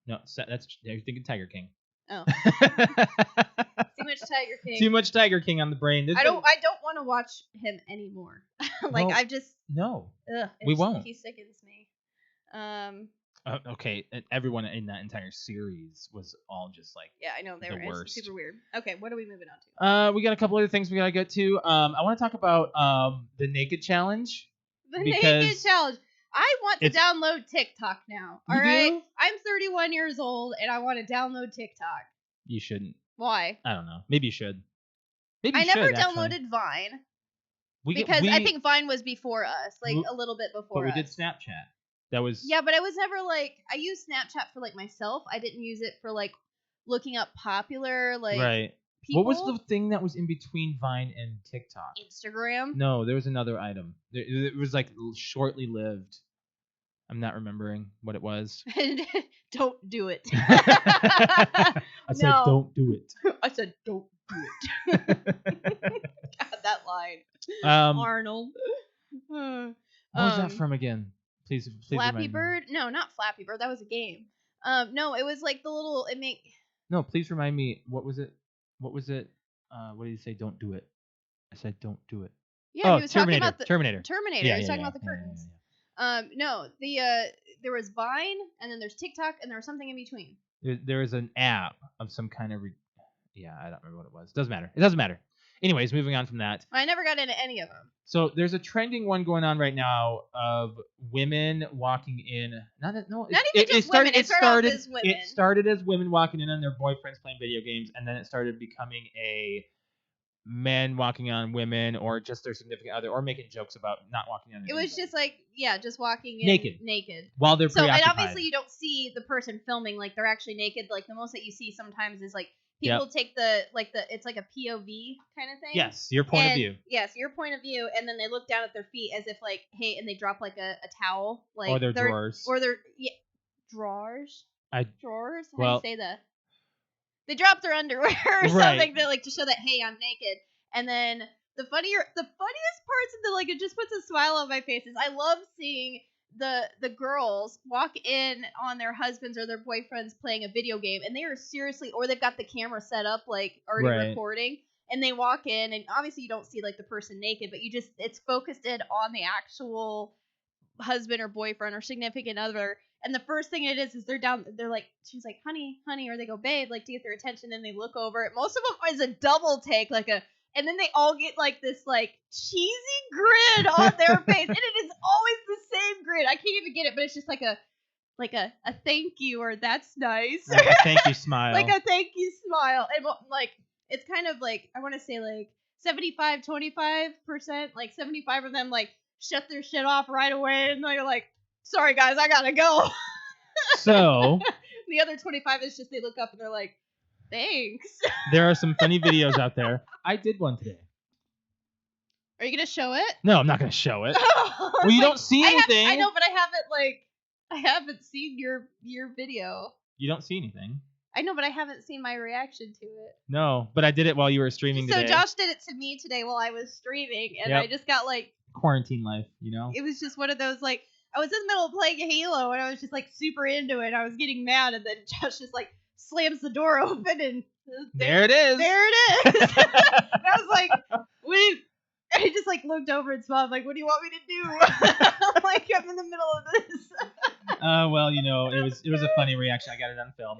No, that's you're thinking Tiger King. Oh, too much Tiger King. Too much Tiger King on the brain. I don't want to watch him anymore. Like Well, I just No. we won't. He sickens me. Okay, everyone in that entire series was all just like. Yeah, I know they The were worst. super weird. Okay, what are we moving on to? We got a couple other things we gotta get to. I want to talk about the naked challenge. The because naked challenge. I want to it's- download TikTok now. You All right, do? I'm 31 years old and I want to download TikTok. You shouldn't. Why? I don't know. Maybe you should. Maybe I you never should, actually. downloaded Vine We because I think Vine was before us, like We- a little bit But before we us. did Snapchat. That was. Yeah, but I was never like I used Snapchat for like myself. I didn't use it for like looking up popular like Right. people. What was the thing that was in between Vine and TikTok? Instagram? No, there was another item. It was like shortly lived. I'm not remembering what it was. Don't do it. I said, No. don't do it. I said, don't do it. God, that line. What Arnold. was that from again? Please Flappy remind me. Bird? No, not Flappy Bird. That was a game. No, it was like the little. No, please remind me. What was it? What was it? What did you say? Don't do it. I said, don't do it. Yeah, he was Terminator. talking about the Terminator. Terminator. Yeah, he was yeah, talking yeah, about the yeah, curtains. yeah, No, there was Vine, and then there's TikTok, and there was something in between. There was an app of some kind of. I don't remember what it was. Doesn't matter. It doesn't matter. Anyways, moving on from that. I never got into any of them. So there's a trending one going on right now of women walking in. Not even just women. It started off as women. It started as women walking in on their boyfriends playing video games, and then it started becoming a men walking on women, or just their significant other, or making jokes about not walking on. It was just like, just walking in naked. While they're So, and preoccupied. obviously you don't see the person filming, like they're actually naked. Like the most that you see sometimes is like people take it's like a POV kind of thing. Yes, your point of view. Yes, your point of view, and then they look down at their feet as if like, hey, and they drop like a towel, like Or their drawers. or their drawers. Drawers. How well- do you say that? They drop their underwear or Right. something to show that, hey, I'm naked, and then the funniest parts of the like it just puts a smile on my face is I love seeing the girls walk in on their husbands or their boyfriends playing a video game, and they are seriously, or they've got the camera set up like already Right. recording, and they walk in, and obviously you don't see like the person naked, but it's focused in on the actual husband or boyfriend or significant other, and the first thing it is they're like, she's like, honey, or they go, babe, like, to get their attention, and they look over it. Most of them is a double take, and then they all get like this like cheesy grin on their face, and it is always the same grin. I can't even get it, but it's just like a thank you, or that's nice, Like a thank you smile. like a thank you smile, and like it's kind of like, I want to say like 75-25%, like 75 of them like shut their shit off right away, and they're like, sorry guys, I gotta go. So The other 25 is just they look up and they're like, thanks. there are some funny videos out there. I did one today. Are you gonna show it? No, I'm not gonna show it. Well, you don't see anything. I know, but I haven't seen your video. You don't see anything. I know, but I haven't seen my reaction to it. No, but I did it while you were streaming So today. Josh did it to me today while I was streaming, and Yep. I just got like, Quarantine life, you know? it was just one of those like, I was in the middle of playing Halo, and I was just like super into it. I was getting mad, and then Josh just like slams the door open, and There it is. there it is. And I was like, wait. And I just like looked over and smiled, like, what do you want me to do? I'm like, I'm in the middle of this. Well, you know, it was a funny reaction. I got it on film.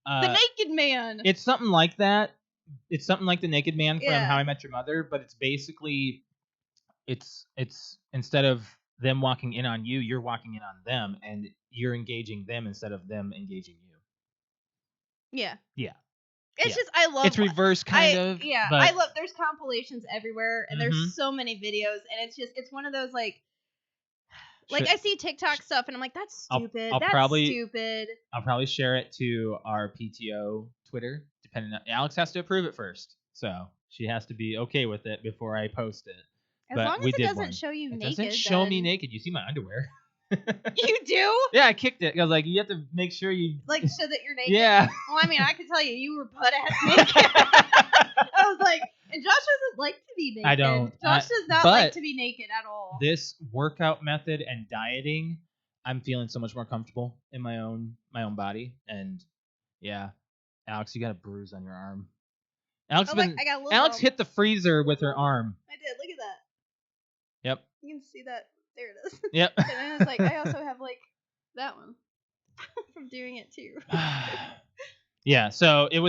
The naked man. It's something like that. It's something like the Naked Man from Yeah. How I Met Your Mother, but it's basically it's instead of them walking in on you, you're walking in on them, and you're engaging them instead of them engaging you. Yeah. Yeah. It's Yeah. just, I love It's reverse kind of. Yeah, but I love, there's compilations everywhere, and Mhm. there's so many videos, and it's one of those like should- I see TikTok stuff, and I'm like, that's stupid. I'll That's probably- stupid. I'll probably share it to our PTO Twitter, depending on Alex has to approve it first, so she has to be okay with it before I post it. As But long as we it did doesn't one. show you It naked. doesn't show me then- naked. You see my underwear. You do? Yeah, I kicked it. I was like, you have to make sure you. Like, show that you're naked? Yeah. Well, I mean, I can tell you were butt ass naked. I was like, and Josh doesn't like to be naked. I don't. Josh does not but like to be naked at all. This workout method and dieting, I'm feeling so much more comfortable in my own body, and yeah, Alex, you got a bruise on your arm. Alex Oh, been, look, I got a little Alex bump. hit the freezer with her arm. I did. Look at that. Yep. You can see that. There it is. Yep. And then it's like, I also have like that one from doing it too. Yeah. So it's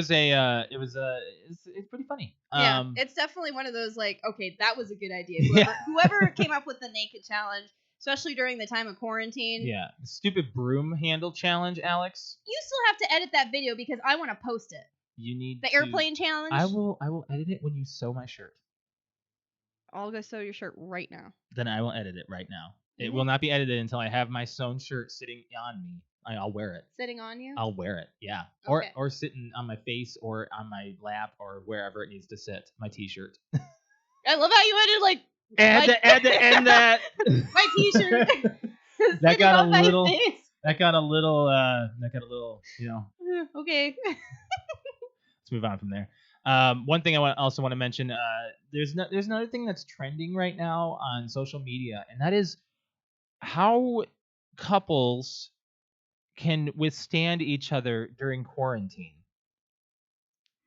pretty funny. Yeah, it's definitely one of those like, okay, that was a good idea. Whoever came up with the naked challenge, especially during the time of quarantine. Yeah. The stupid broom handle challenge, Alex. You still have to edit that video because I want to post it. You need The to- airplane challenge. I will edit it when you sew my shirt. I'll go sew your shirt right now. Then I will edit it right now. It Mhm. will not be edited until I have my sewn shirt sitting on me. I'll wear it. Sitting on you? I'll wear it. Yeah. Okay. Or sitting on my face or on my lap or wherever it needs to sit. My t-shirt. I love how you ended like Add to end that. my t-shirt. That sitting got a on my little- face. That got a little, you know. Okay. Let's move on from there. One thing I also want to mention, there's another thing that's trending right now on social media, and that is how couples can withstand each other during quarantine.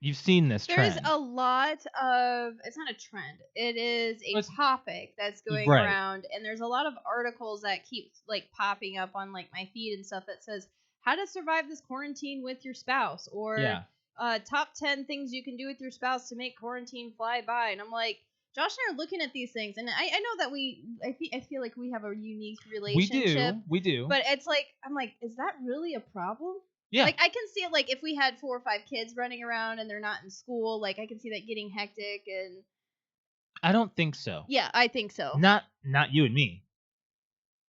You've seen this There's trend. a lot of, it's not a trend. It is a It's- topic that's going Right. around, and there's a lot of articles that keep like popping up on like my feed and stuff that says how to survive this quarantine with your spouse, or Yeah. top 10 things you can do with your spouse to make quarantine fly by. And I'm like, Josh and I are looking at these things, and I know that I feel like we have a unique relationship. We do. But it's like, I'm like, is that really a problem? yeah. Like, I can see it, like, if we had 4 or 5 kids running around and they're not in school, like, I can see that getting hectic, and I don't think so. yeah, I think so. Not you and me.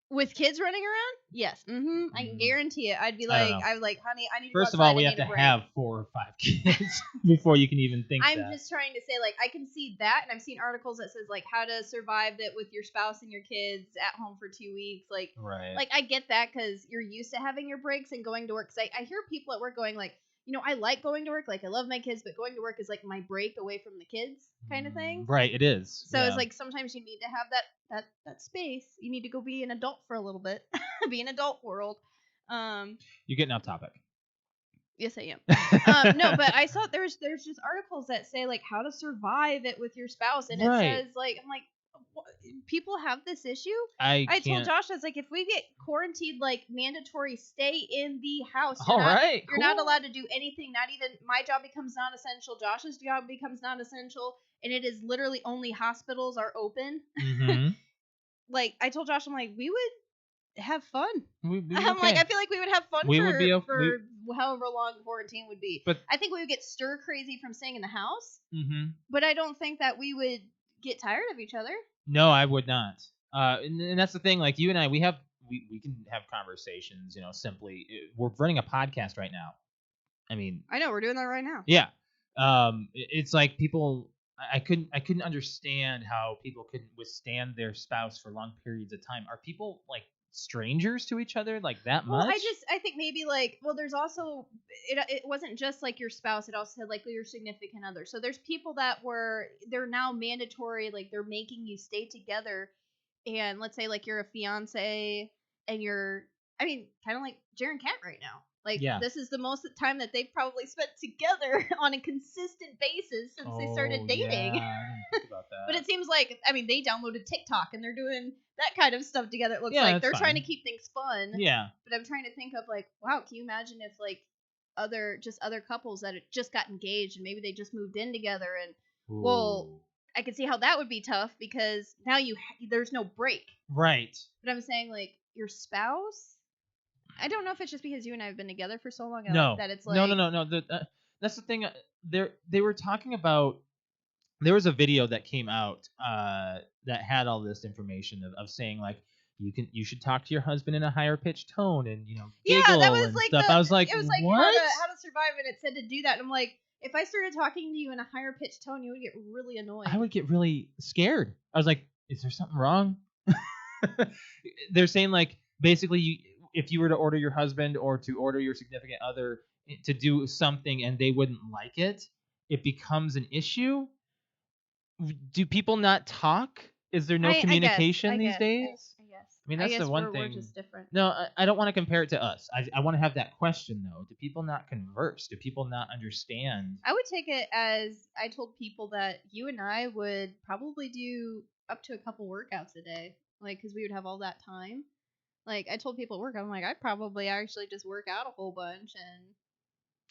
With kids running around? Yes. I can guarantee it. I'd be I don't like, know. I'm like, honey, I need to First go of all, outside, we I have need to a break." have 4 or 5 kids before you can even think I'm that. just trying to say, like, I can see that, and I've seen articles that says, like, how to survive it with your spouse and your kids at home for 2 weeks. Right. Like, I get that because you're used to having your breaks and going to work. Because I hear people at work going, like, I like going to work. Like, I love my kids, but going to work is like my break away from the kids kind of thing. Right, it is. So it's like sometimes you need to have that space. You need to go be an adult for a little bit, be an adult world. You're getting off topic. Yes, I am. No, but I saw there's just articles that say like how to survive it with your spouse, and it says like I'm like, people have this issue. I told Josh, I was like, if we get quarantined, like mandatory stay in the house, you're not allowed to do anything. Not even my job becomes non-essential. Josh's job becomes non-essential, and it is literally only hospitals are open. Mm-hmm. Like I told Josh, I'm like, we would have fun. I'm like, I feel like we would have fun for however long quarantine would be. But I think we would get stir crazy from staying in the house. Mm-hmm. But I don't think that we would get tired of each other. No, I would not. And that's the thing. Like you and I, we can have conversations. Simply, we're running a podcast right now. I mean, I know we're doing that right now. Yeah. It's like people. I couldn't understand how people couldn't withstand their spouse for long periods of time. Are people like strangers to each other like that much? Well, I think maybe like, well, there's also it wasn't just like your spouse, it also had like your significant other. So there's people that they're now mandatory, like they're making you stay together, and let's say like you're a fiance and kind of like Jared and Kat right now. Like, this is the most time that they've probably spent together on a consistent basis since they started dating. Yeah, I didn't think about that. But it seems like, they downloaded TikTok and they're doing that kind of stuff together. It looks like they're trying to keep things fun. Yeah. But I'm trying to think of like, wow, can you imagine if like other couples that had just got engaged and maybe they just moved in together and, well, I can see how that would be tough because now there's no break. Right. But I'm saying like your spouse. I don't know if it's just because you and I have been together for so long that it's like... No. That's the thing. They were talking about... There was a video that came out that had all this information of saying, like, you should talk to your husband in a higher pitched tone and, giggle that was and like stuff. I was like, it was like what? How to survive, and it said to do that. And I'm like, if I started talking to you in a higher pitched tone, you would get really annoyed. I would get really scared. I was like, is there something wrong? They're saying, like, basically, if you were to order your husband or to order your significant other to do something and they wouldn't like it, it becomes an issue. Do people not talk? Is there no communication these days? I guess. I mean, that's the one thing. We're just different. No, I don't want to compare it to us. I want to have that question, though. Do people not converse? Do people not understand? I would take it as I told people that you and I would probably do up to a couple workouts a day, like, because we would have all that time. Like, I told people at work, I'm like, I'd probably actually just work out a whole bunch and...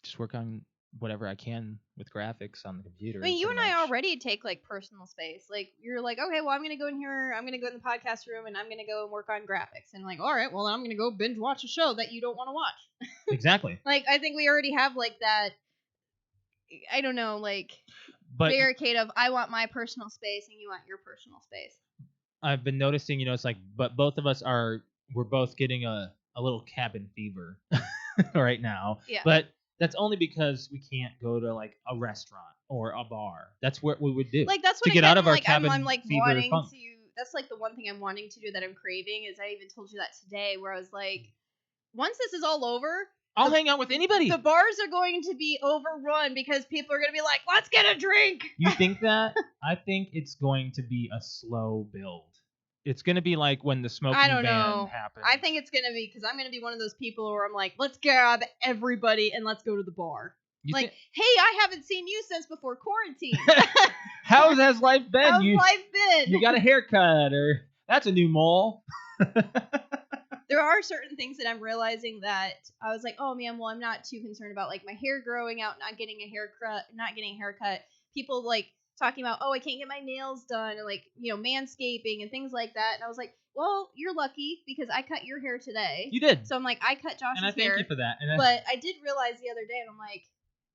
Just work on whatever I can with graphics on the computer. I mean, you and I already take, like, personal space. Like, you're like, okay, well, I'm going to go in here, I'm going to go in the podcast room, and I'm going to go and work on graphics. And I'm like, all right, well, I'm going to go binge watch a show that you don't want to watch. Exactly. Like, I think we already have, like, that, I don't know, like, barricade of, I want my personal space and you want your personal space. I've been noticing, it's like, but both of us we're both getting a little cabin fever right now. Yeah. But that's only because we can't go to like a restaurant or a bar. That's what we would do. Like that's what to get out of our cabin I'm like fever wanting funk. to. That's like the one thing I'm wanting to do that I'm craving is I even told you that today where I was like, once this is all over, I'll hang out with anybody. The bars are going to be overrun because people are going to be like, let's get a drink. You think that? I think it's going to be a slow build. It's going to be like when the smoking ban happened. I think it's going to be because I'm going to be one of those people where I'm like, let's grab everybody and let's go to the bar. Hey, I haven't seen you since before quarantine. How has life been? How's life been? You got a haircut or that's a new mole. There are certain things that I'm realizing that I was like, oh man, well, I'm not too concerned about like my hair growing out, not getting a haircut. People like talking about, oh, I can't get my nails done, or like, manscaping and things like that. And I was like, well, you're lucky because I cut your hair today. You did. So I'm like, I cut Josh's hair. And I thank you for that. But I did realize the other day, and I'm like,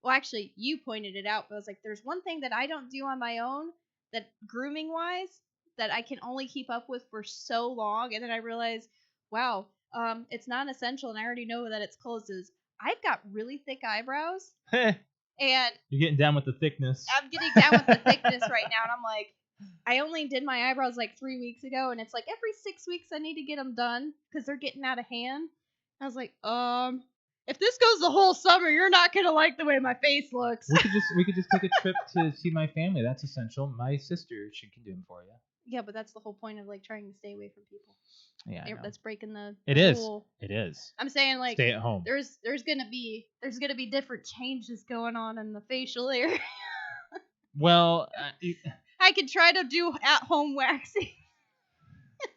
well, actually, you pointed it out, but I was like, there's one thing that I don't do on my own that grooming wise that I can only keep up with for so long. And then I realized, wow, it's not essential. And I already know that it's closed. I've got really thick eyebrows. And you're getting down with the thickness. I'm getting down with the thickness right now. And I'm like, I only did my eyebrows like 3 weeks ago. And it's like every 6 weeks I need to get them done because they're getting out of hand. I was like, if this goes the whole summer, you're not gonna like the way my face looks. We could just take a trip to see my family. That's essential. My sister, she can do them for you. Yeah, but that's the whole point of like trying to stay away from people. Yeah, I know. That's breaking the It is. rule. It is. I'm saying like Stay at home. there's gonna be different changes going on in the facial area. Well, I could try to do at home waxing.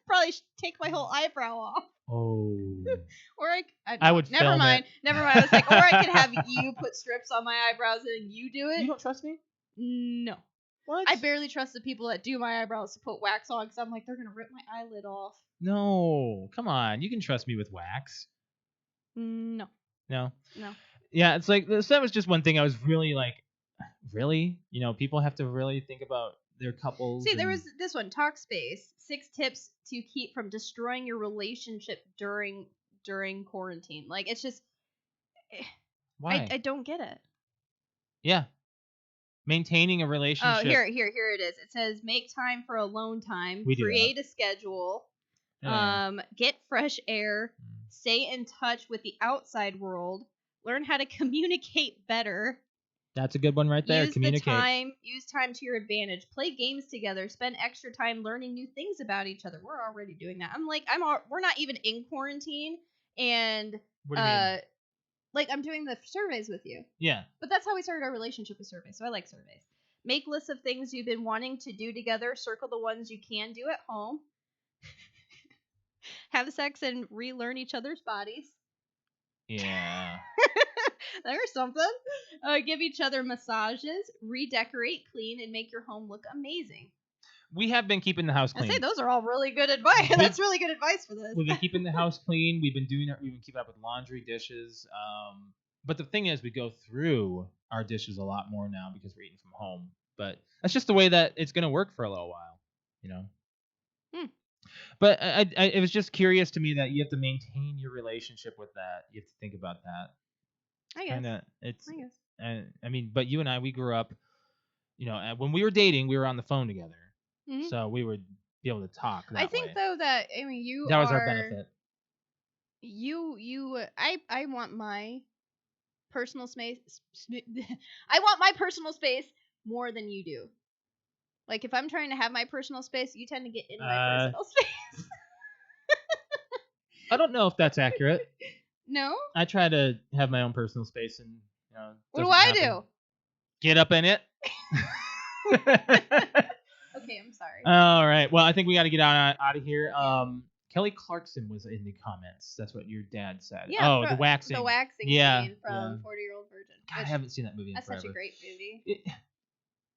Probably should take my whole eyebrow off. oh. Or I would never film mind. it. Never mind. I was like, or I could have you put strips on my eyebrows and you do it. You don't trust me? No. What? I barely trust the people that do my eyebrows to put wax on because I'm like, they're gonna rip my eyelid off. No. Come on. You can trust me with wax. No. No. No. Yeah, it's like that was just one thing I was really like, really? You know, people have to really think about their couples. See, there was this one, Talkspace, 6 tips to keep from destroying your relationship during quarantine. Like, it's just, Why? I don't get it. Yeah. Maintaining a Oh, relationship. here it is. It says make time for alone time, We do create a schedule, Yeah. get fresh air, stay in touch with the outside world, learn how to communicate better. That's a good one right there. Use Communicate. use time to your advantage. Play games together. Spend extra time learning new things about each other. We're already doing that. We're not even in quarantine, and What do you mean? like I'm doing the surveys with you. Yeah. But that's how we started our relationship with surveys. So I like surveys. Make lists of things you've been wanting to do together. Circle the ones you can do at home. Have sex and relearn each other's bodies. Yeah. There's something. Give each other massages. Redecorate, clean, and make your home look amazing. We have been keeping the house clean. I say those are all really good advice. That's really good advice for this. We've been keeping the house clean. We've been keeping up with laundry, dishes. But the thing is, we go through our dishes a lot more now because we're eating from home. But that's just the way that it's going to work for a little while, you know. But it was just curious to me that you have to maintain your relationship with that. You have to think about that. I guess. I mean, but you and I, we grew up, you know, when we were dating, we were on the phone together. Mm-hmm. So we would be able to talk that I think way. though that you that was our benefit. I want my personal space. I want my personal space more than you do. Like if I'm trying to have my personal space, you tend to get in my personal space. I don't know if that's accurate. No? I try to have my own personal space, and you know. What do I do? Get up in it. Okay, I'm sorry. All right. Well, I think we got to get out of here. Kelly Clarkson was in the comments. That's what your dad said. Yeah. The waxing. The waxing scene from 40-Year-Old Virgin. God, I haven't seen that movie in That's forever. such a great movie.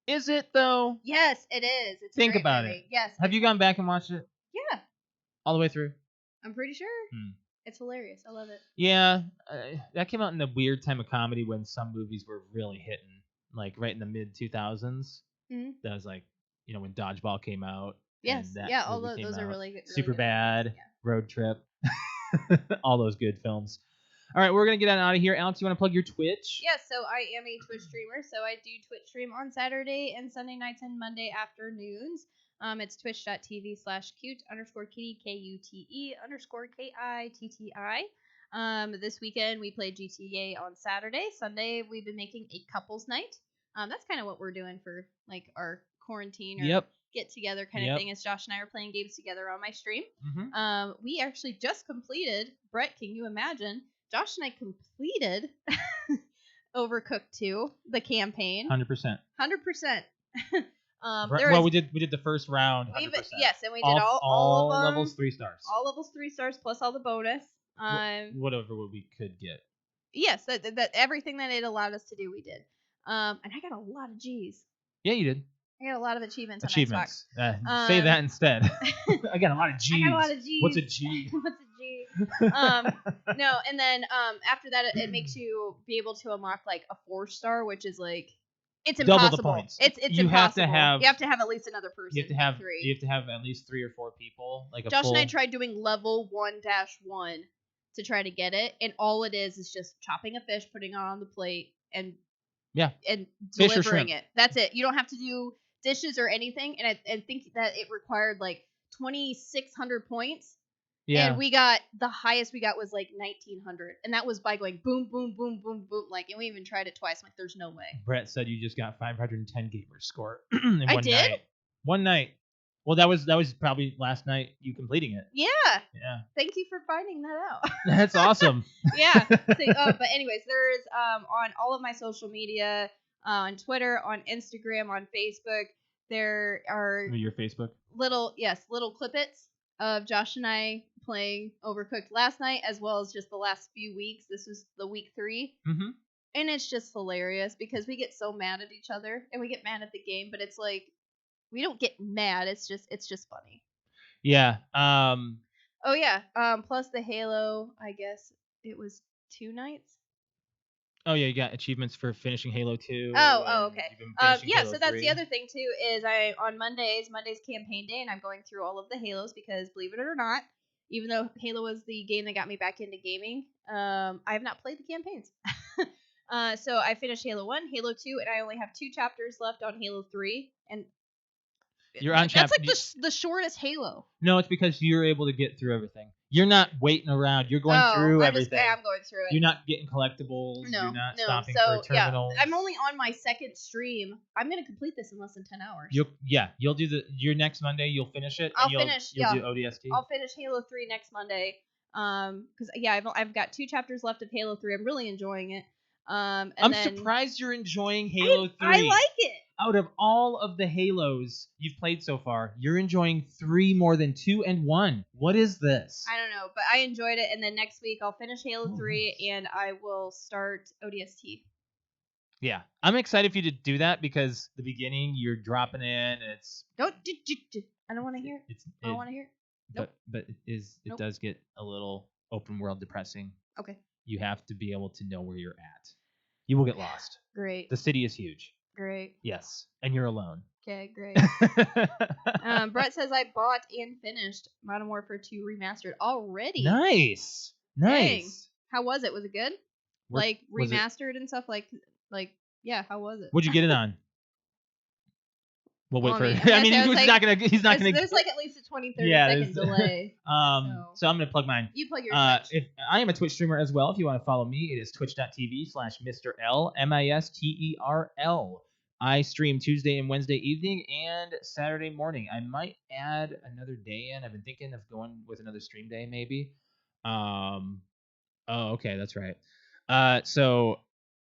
Is it though? Yes, it is. It's Think a great about movie. it. Yes. Have you gone back and watched it? Yeah. All the way through? I'm pretty sure. It's hilarious. I love it. Yeah, that came out in the weird time of comedy when some movies were really hitting, like right in the mid 2000s. Mm-hmm. That was like, you know, when Dodgeball came out. Yes. Yeah. All those are really good. Super Bad, Yeah. Road Trip, all those good films. All right, we're gonna get out of here. Alex, you want to plug your Twitch? Yes. So I am a Twitch streamer. So I do Twitch stream on Saturday and Sunday nights and Monday afternoons. It's twitch.tv/cute_kitty KUTE_KITTI. This weekend we played GTA on Saturday. Sunday we've been making a couples night. That's kind of what we're doing for like our quarantine or get together kind of thing. As Josh and I are playing games together on my stream. Mm-hmm. We actually just completed. Brett, can you imagine? Josh and I completed Overcooked 2, the campaign. 100%. 100%. We did the first round. 100%. Yes, and we did all of them. Levels 3 stars. All levels 3 stars plus all the bonus. Whatever we could get. Yes, that everything that it allowed us to do, we did. And I got a lot of G's. Yeah, you did. I got a lot of achievements. On Xbox. Say that instead. I got a lot of G's. I got a lot of G's. What's a G? What's a G? No, and then after that, it makes you be able to unlock like a 4-star, which is like it's impossible. Double the points. It's you impossible. You have to have at least another person. You have to have 3. You have to have at least 3 or 4 people. Like Josh and I tried doing level 1-1 to try to get it, and all it is just chopping a fish, putting it on the plate, and delivering it. That's it. You don't have to do dishes or anything. And I think that it required like 2,600 points. Yeah. And the highest we got was like 1900, and that was by going boom, boom, boom, boom, boom, like, and we even tried it twice. I'm like, there's no way. Brett said you just got 510 gamer score in I one did? night. One night. Well, that was probably last night you completing it. Yeah. Yeah. Thank you for finding that out. That's awesome. Yeah. So, but anyways, there's on all of my social media, on Twitter, on Instagram, on Facebook, there are Your Facebook. little clippets of Josh and I playing Overcooked last night, as well as just the last few weeks. This was the week 3. Mm-hmm. And it's just hilarious because we get so mad at each other and we get mad at the game, but it's like we don't get mad. It's just funny. Yeah. Oh yeah. Plus the Halo, I guess it was 2 nights. Oh yeah, you got achievements for finishing Halo 2. Oh, okay. You've been finishing Yeah, Halo so that's 3. the other thing too is on Monday's campaign day, and I'm going through all of the Halos because believe it or not, even though Halo was the game that got me back into gaming, I have not played the campaigns. So I finished Halo 1, Halo 2, and I only have 2 chapters left on Halo 3, and You're on that's chapter. like the shortest Halo. No, it's because you're able to get through everything. You're not waiting around. You're going through everything. I'm going through it. You're not getting collectibles. No, You're not no. stopping So, for terminals. Yeah, I'm only on my second stream. I'm gonna complete this in less than 10 hours. You'll do your next Monday. You'll finish it. I'll You'll finish. do ODST. I'll finish Halo 3 next Monday. Because I've got 2 chapters left of Halo 3. I'm really enjoying it. And I'm then, surprised you're enjoying Halo 3. I like it. Out of all of the Halos you've played so far, you're enjoying 3 more than 2 and 1. What is this? I don't know, but I enjoyed it. And then next week I'll finish Halo 3 and I will start ODST. Yeah, I'm excited for you to do that because the beginning you're dropping in. It's I don't want to hear it. I don't want to hear it. Nope. But it does get a little open world depressing. Okay. You have to be able to know where you're at. You will get lost. Great. The city is huge. Great. Yes, and you're alone. Okay, great. Brett says I bought and finished Modern Warfare 2 Remastered already. Nice. Dang. How was it? Was it good? Was remastered and stuff? Yeah, how was it? What'd you get it on? We'll wait for. I mean, he's not gonna. He's not gonna. There's at least a 20-30 second delay. So I'm gonna plug mine. You plug your Twitch. If I am a Twitch streamer as well. If you want to follow me, it is twitch.tv/Mr. L MISTERL. I stream Tuesday and Wednesday evening and Saturday morning. I might add another day in. I've been thinking of going with another stream day maybe. Oh, okay, that's right. So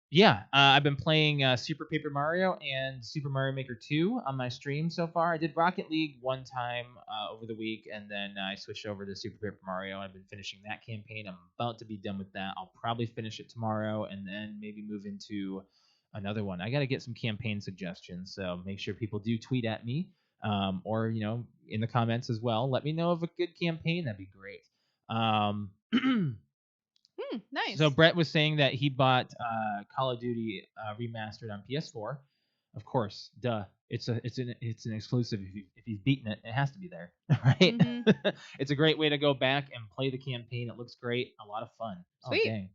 yeah, I've been playing Super Paper Mario and Super Mario Maker 2 on my stream so far. I did Rocket League one time over the week, and then I switched over to Super Paper Mario. I've been finishing that campaign. I'm about to be done with that. I'll probably finish it tomorrow, and then maybe move into another one. I got to get some campaign suggestions, so make sure people do tweet at me, or in the comments as well. Let me know of a good campaign. That'd be great. Nice. So Brett was saying that he bought Call of Duty remastered on PS4. Of course, duh. It's an exclusive. If he's beaten it, it has to be there, right? Mm-hmm. It's a great way to go back and play the campaign. It looks great. A lot of fun. Sweet. Oh, dang.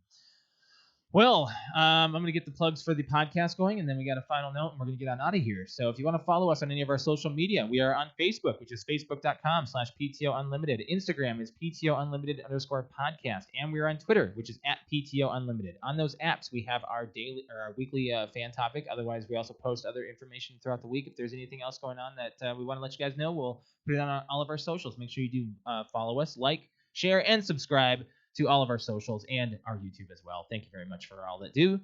Well, I'm going to get the plugs for the podcast going, and then we got a final note, and we're going to get on out of here. So if you want to follow us on any of our social media, we are on Facebook, which is facebook.com/PTOUnlimited. Instagram is PTOUnlimited_podcast. And we are on Twitter, which is @PTOUnlimited. On those apps, we have our weekly fan topic. Otherwise, we also post other information throughout the week. If there's anything else going on that we want to let you guys know, we'll put it on all of our socials. Make sure you do follow us, like, share, and subscribe to all of our socials and our YouTube as well. Thank you very much for all that do.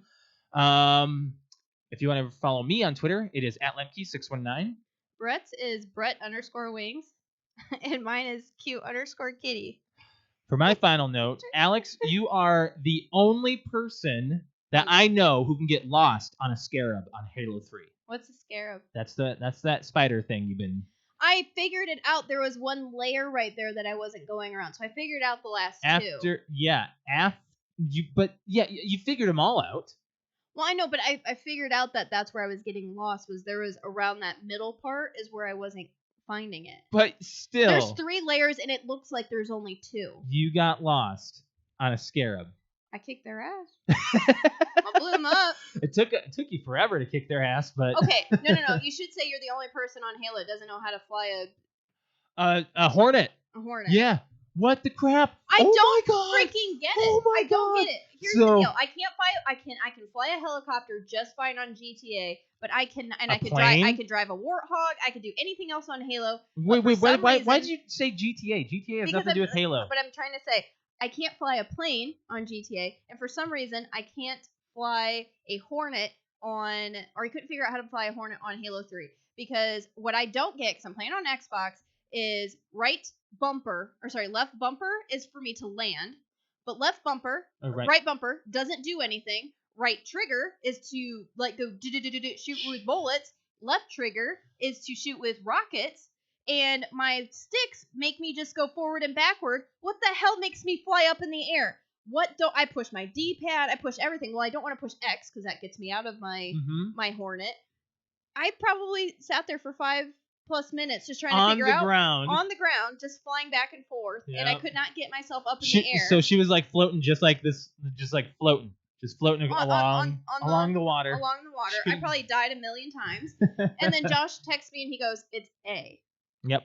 If you want to follow me on Twitter, it is @Lemke619. Brett's is Brett_wings, and mine is cute_kitty. For my final note, Alex, you are the only person that I know who can get lost on a scarab on Halo 3. What's a scarab? That's that spider thing you've been. I figured it out. There was one layer right there that I wasn't going around, so I figured out the last two. You figured them all out. Well, I know, but I figured out that that's where I was getting lost. There was around that middle part is where I wasn't finding it. But still, there's 3 layers, and it looks like there's only 2. You got lost on a scarab. I kicked their ass. I blew them up. It took you forever to kick their ass, but okay, no. You should say you're the only person on Halo that doesn't know how to fly a hornet. A hornet. Yeah. What the crap? I Oh don't my God. freaking get it. Oh my I don't God. get it. Here's So- the deal. I can't fly. I can fly a helicopter just fine on GTA, but I can A I could plane? drive. I could drive a Warthog. I could do anything else on Halo. Wait, but for some why reason- did you say GTA? GTA has Because nothing to do with Halo. But I'm trying to say I can't fly a plane on GTA, and for some reason I can't fly a Hornet on, or I couldn't figure out how to fly a Hornet on Halo 3. Because what I don't get, because I'm playing on Xbox, is left bumper is for me to land, but left bumper, right bumper doesn't do anything. Right trigger is to like go shoot with bullets. Left trigger is to shoot with rockets. And my sticks make me just go forward and backward. What the hell makes me fly up in the air? What don't I push my D-pad? I push everything. Well, I don't want to push X because that gets me out of my my Hornet. I probably sat there for 5+ minutes just trying to figure out on the ground, just flying back and forth, and I could not get myself up in the air. So she was like floating, just like this, just like floating along the water. Along the water. I probably died a million times. And then Josh texts me and he goes, "It's A." Yep.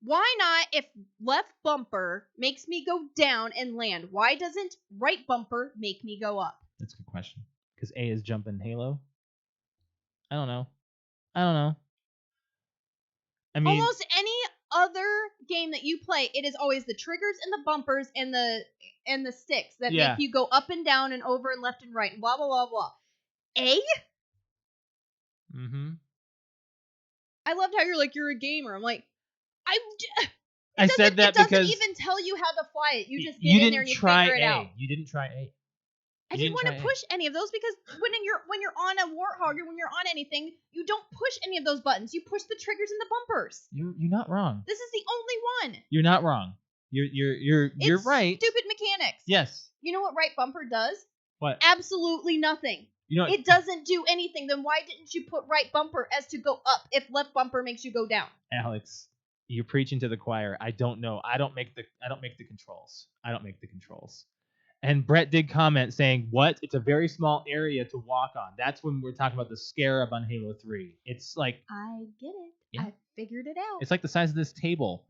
Why not, if left bumper makes me go down and land, why doesn't right bumper make me go up? That's a good question. Because A is jumping Halo? I don't know. I mean, almost any other game that you play, it is always the triggers and the bumpers and the sticks that make you go up and down and over and left and right and blah blah blah blah. A? Mm-hmm. I loved how you're a gamer. I'm like, I said that because it doesn't even tell you how to fly it. You just get in there and you figure it out. You didn't try A. I didn't want to push any of those because when you're on a Warthog or when you're on anything, you don't push any of those buttons. You push the triggers and the bumpers. You're not wrong. This is the only one. You're not wrong. You're right. Stupid mechanics. Yes. You know what right bumper does? What? Absolutely nothing. It doesn't do anything. Then why didn't you put right bumper as to go up if left bumper makes you go down? Alex, you're preaching to the choir. I don't know. I don't make the controls. And Brett did comment saying, "What? It's a very small area to walk on." That's when we're talking about the scarab on Halo 3. It's like, I get it. Yeah. I figured it out. It's like the size of this table.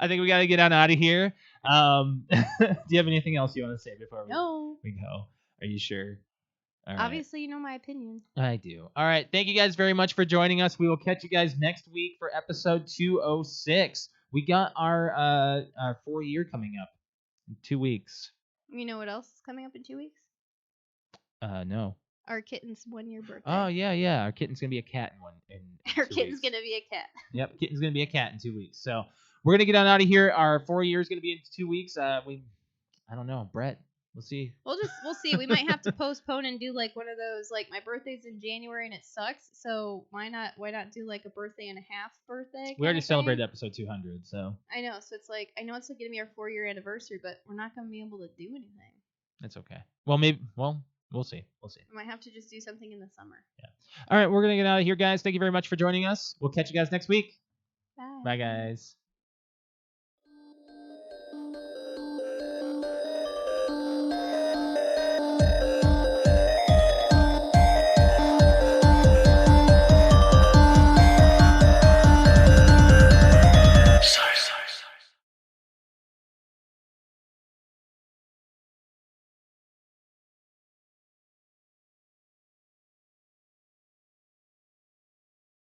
I think we got to get on out of here. Do you have anything else you want to say before we go? Are you sure? All right. Obviously, you know my opinion. I do. All right. Thank you guys very much for joining us. We will catch you guys next week for episode 206. We got our 4-year coming up in 2 weeks. You know what else is coming up in 2 weeks? No. Our kitten's 1-year birthday. Oh, yeah. Our kitten's going to be a cat in Our kitten's going to be a cat. Yep, kitten's going to be a cat in 2 weeks. So we're going to get on out of here. Our 4 years going to be in 2 weeks. I don't know. Brett, we'll see. We'll see. We might have to postpone and do like one of those, like my birthday's in January and it sucks. So why not do like a birthday and a half birthday? We already celebrated episode 200, so. I know. So it's like, I know it's like going to be our 4-year anniversary, but we're not going to be able to do anything. That's okay. Well, maybe. We'll see. We might have to just do something in the summer. Yeah. All right, we're going to get out of here, guys. Thank you very much for joining us. We'll catch you guys next week. Bye. Bye, guys.